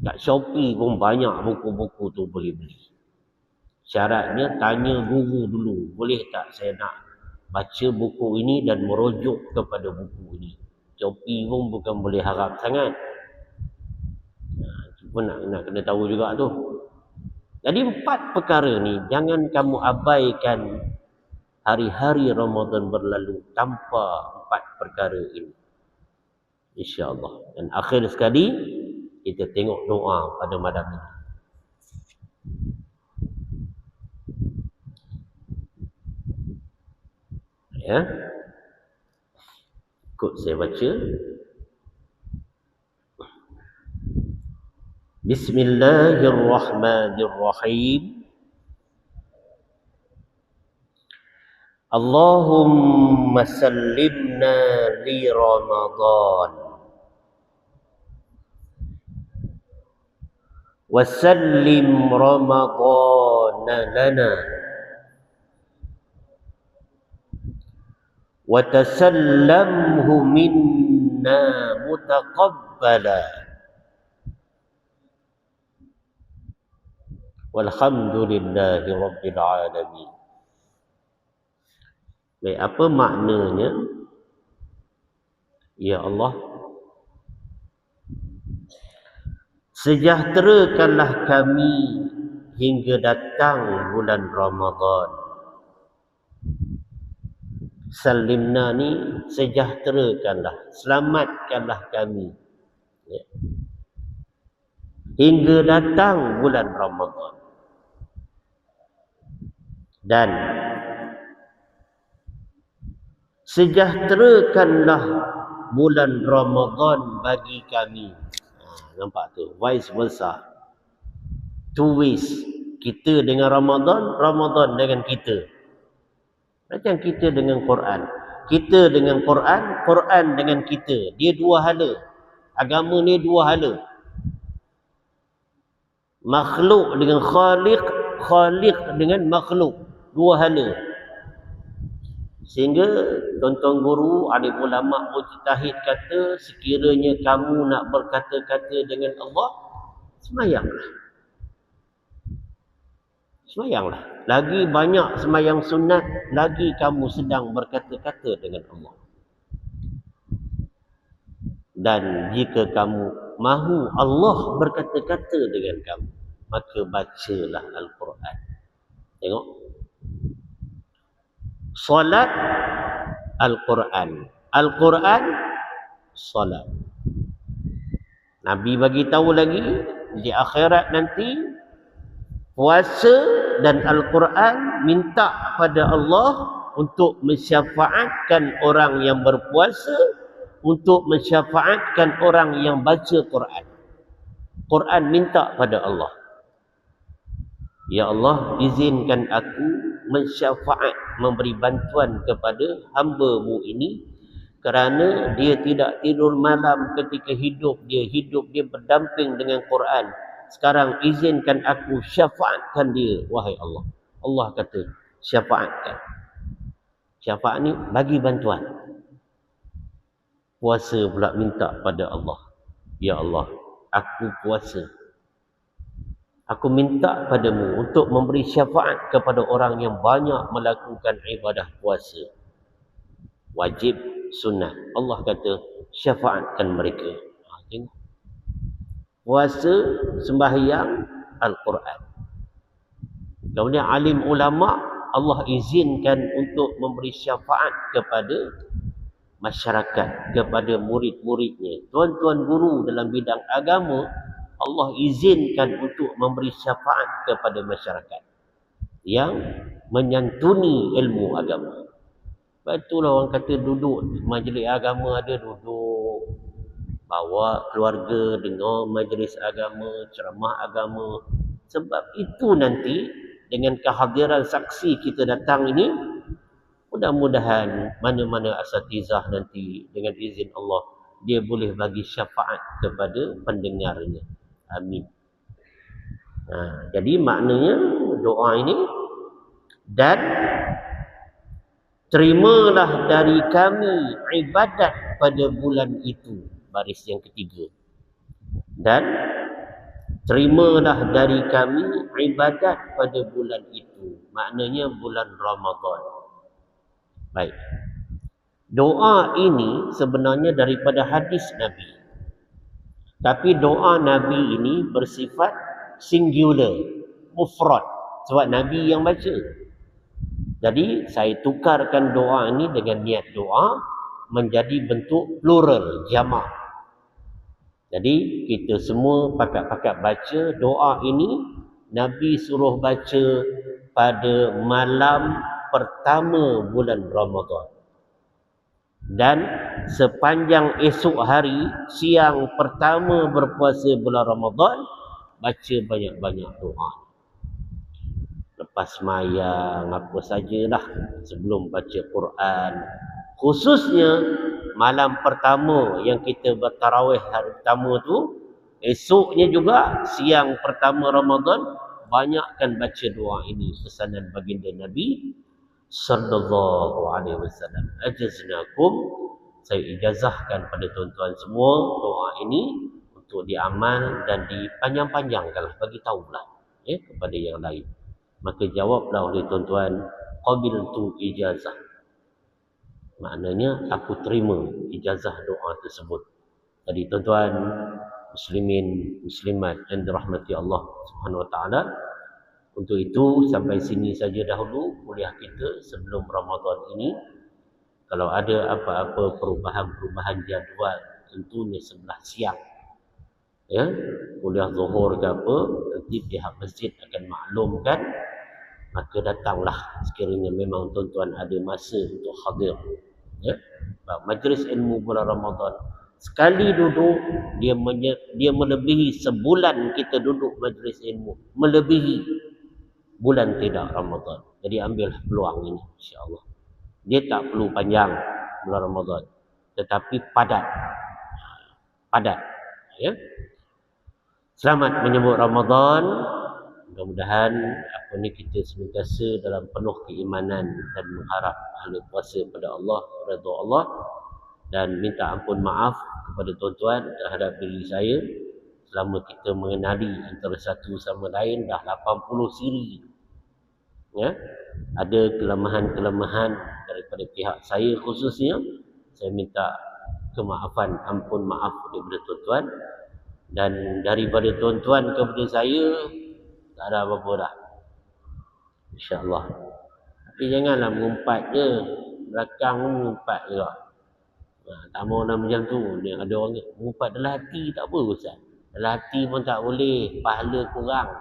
Kat Shopee pun banyak buku-buku tu boleh beli. Syaratnya tanya guru dulu, boleh tak saya nak baca buku ini dan merujuk kepada buku ini. Shopee pun bukan boleh harap sangat. Cuma nak kena tahu juga tu. Jadi 4 perkara ni jangan kamu abaikan hari-hari Ramadan berlalu tanpa 4 perkara ini. InsyaAllah. Dan akhir sekali, kita tengok doa pada malam ini. Ya. Ikut saya baca. Bismillahirrahmanirrahim. Allahumma sallimna li Ramadan wa sallim Ramadan lana wa tasallamhu minna mutaqabbala walhamdulillahi rabbil alamin. Baik, apa maknanya? Ya Allah, sejahterakanlah kami hingga datang bulan Ramadan. Salimna ni sejahterakanlah, selamatkanlah kami, ya, hingga datang bulan Ramadan. Dan sejahterakanlah bulan Ramadan bagi kami. Nampak tu, vice versa, two ways. Kita dengan Ramadan, Ramadan dengan kita. Macam kita dengan Quran, kita dengan Quran, Quran dengan kita. Dia dua hala. Agama ni dua hala. Makhluk dengan khaliq, khaliq dengan makhluk. Dua hala. Sehingga tuan-tuan guru, alim ulama, mujtahid kata, sekiranya kamu nak berkata-kata dengan Allah, semayanglah. Semayanglah. Lagi banyak semayang sunat, lagi kamu sedang berkata-kata dengan Allah. Dan jika kamu mahu Allah berkata-kata dengan kamu, maka bacalah Al-Quran. Tengok. Solat, Al-Quran. Al-Quran, solat. Nabi bagi tahu lagi, di akhirat nanti, puasa dan Al-Quran minta pada Allah untuk mensyafaatkan orang yang berpuasa, untuk mensyafaatkan orang yang baca Quran. Quran minta pada Allah, ya Allah, izinkan aku mensyafaat, memberi bantuan kepada hamba-Mu ini, kerana dia tidak tidur malam ketika hidup dia berdamping dengan Quran. Sekarang izinkan aku syafaatkan dia, wahai Allah. Allah kata, syafaatkan. Syafaat ni bagi bantuan. Puasa pula minta pada Allah, ya Allah, aku puasa. Aku minta padamu untuk memberi syafaat kepada orang yang banyak melakukan ibadah puasa. Wajib, sunat. Allah kata, syafaatkan mereka. Tengok. Puasa, sembahyang, Al-Quran. Kemudian alim ulama, Allah izinkan untuk memberi syafaat kepada masyarakat, kepada murid-muridnya. Tuan-tuan guru dalam bidang agama, Allah izinkan untuk memberi syafaat kepada masyarakat yang menyantuni ilmu agama. Itulah orang kata duduk majlis agama, ada duduk, bawa keluarga, dengar majlis agama, ceramah agama. Sebab itu nanti dengan kehadiran saksi kita datang ini, mudah-mudahan mana-mana asatizah nanti dengan izin Allah, dia boleh bagi syafaat kepada pendengarnya. Amin. Jadi maknanya doa ini, dan terimalah dari kami ibadat pada bulan itu, baris yang ketiga. Dan terimalah dari kami ibadat pada bulan itu, maknanya bulan Ramadan. Baik. Doa ini sebenarnya daripada hadis Nabi. Tapi doa Nabi ini bersifat singular, mufrad, sebab Nabi yang baca. Jadi saya tukarkan doa ini dengan niat doa menjadi bentuk plural, jamak. Jadi kita semua pakat-pakat baca doa ini. Nabi suruh baca pada malam pertama bulan Ramadan. Dan sepanjang esok hari, siang pertama berpuasa bulan Ramadan, baca banyak-banyak doa. Lepas sembahyang apa sajalah, sebelum baca Quran, khususnya malam pertama yang kita bertarawih hari pertama tu, esoknya juga siang pertama Ramadan, banyakkan baca doa ini, pesanan baginda Nabi sallallahu alaihi wasallam. Ajaznakum, saya ijazahkan pada tuan-tuan semua doa ini untuk diamal dan dipanjang-panjangkanlah, bagi tahulah kepada yang lain. Maka jawablah oleh tuan-tuan, qabiltu ijazah. Maknanya aku terima ijazah doa tersebut. Jadi tuan-tuan muslimin muslimat yang dirahmati Allah Subhanahu wa taala, untuk itu sampai sini saja dahulu kuliah kita sebelum Ramadan ini. Kalau ada apa-apa perubahan-perubahan jadual, tentunya sebelah siang, kuliah zuhur ke apa, nanti pihak masjid akan maklumkan. Maka datanglah sekiranya memang tuan-tuan ada masa untuk hadir. Majlis ilmu bulan Ramadan, sekali duduk dia melebihi sebulan kita duduk majlis ilmu, melebihi bulan tidak Ramadan. Jadi ambil peluang ini, insya-Allah. Dia tak perlu panjang bulan Ramadan, tetapi padat. Selamat menyambut Ramadan. Mudah-mudahan kita senantiasa dalam penuh keimanan dan mengharap pahala puasa pada Allah, redha Allah, dan minta ampun maaf kepada tuan-tuan terhadap diri saya selama kita mengenali antara satu sama lain dah 80 siri. Ada kelemahan-kelemahan daripada pihak saya khususnya, saya minta kemaafan, ampun maaf daripada tuan-tuan, dan daripada tuan-tuan kepada saya tak ada apa-apa dah, insya-Allah. Tapi janganlah mengumpat je, belakang mengumpat je. Tak mau nak macam tu. Dia ada orang mengumpat dalam hati tak apa Ustaz. Dalam hati pun tak boleh, pahala kurang.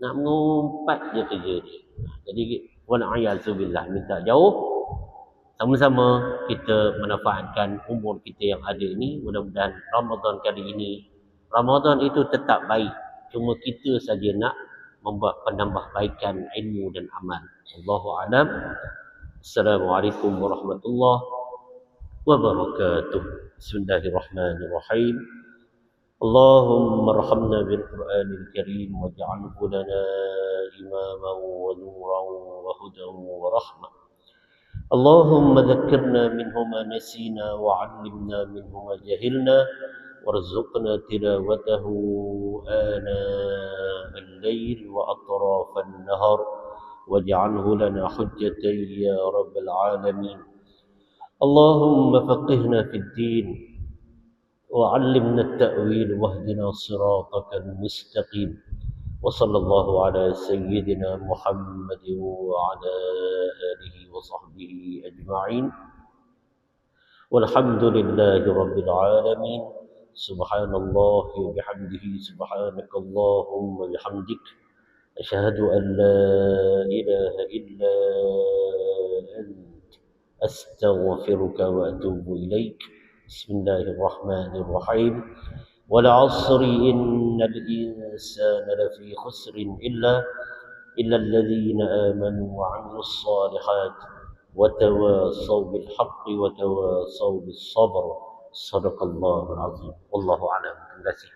Nak mengumpat je kerja dia. Jadi wa'alaikumsalam, minta jauh. Sama-sama kita manfaatkan umur kita yang ada ini. Mudah-mudahan Ramadan kali ini, Ramadan itu tetap baik, cuma kita saja nak membuat penambahbaikan ilmu dan amal. Allahu a'lam. Assalamualaikum warahmatullahi wabarakatuh. Bismillahirrahmanirrahim. Allahumma arhamna bil Qur'anil Karim waj'alhu lana imaman wa nuran wa hudan wa rahmah. Allahumma dhakkirna minhu ma nasina wa 'allimna minhu ma jahilna warzuqna tilawatahu ana al-layl wa atraf an-nahar waj'alhu lana hujjatan ya rabbal alamin. Allahumma faqihna fid din وعلمنا التأويل واهدنا صراطك المستقيم وصلى الله على سيدنا محمد وعلى آله وصحبه أجمعين والحمد لله رب العالمين. سبحان الله وبحمده سبحانك اللهم وبحمدك أشهد أن لا إله إلا أنت أستغفرك وأتوب إليك. بسم الله الرحمن الرحيم. والعصر إن الإنسان لفي خسر إلا الذين آمنوا وعملوا الصالحات وتواصوا بالحق وتواصوا بالصبر. صدق الله العظيم. والله أعلم. Terima kasih.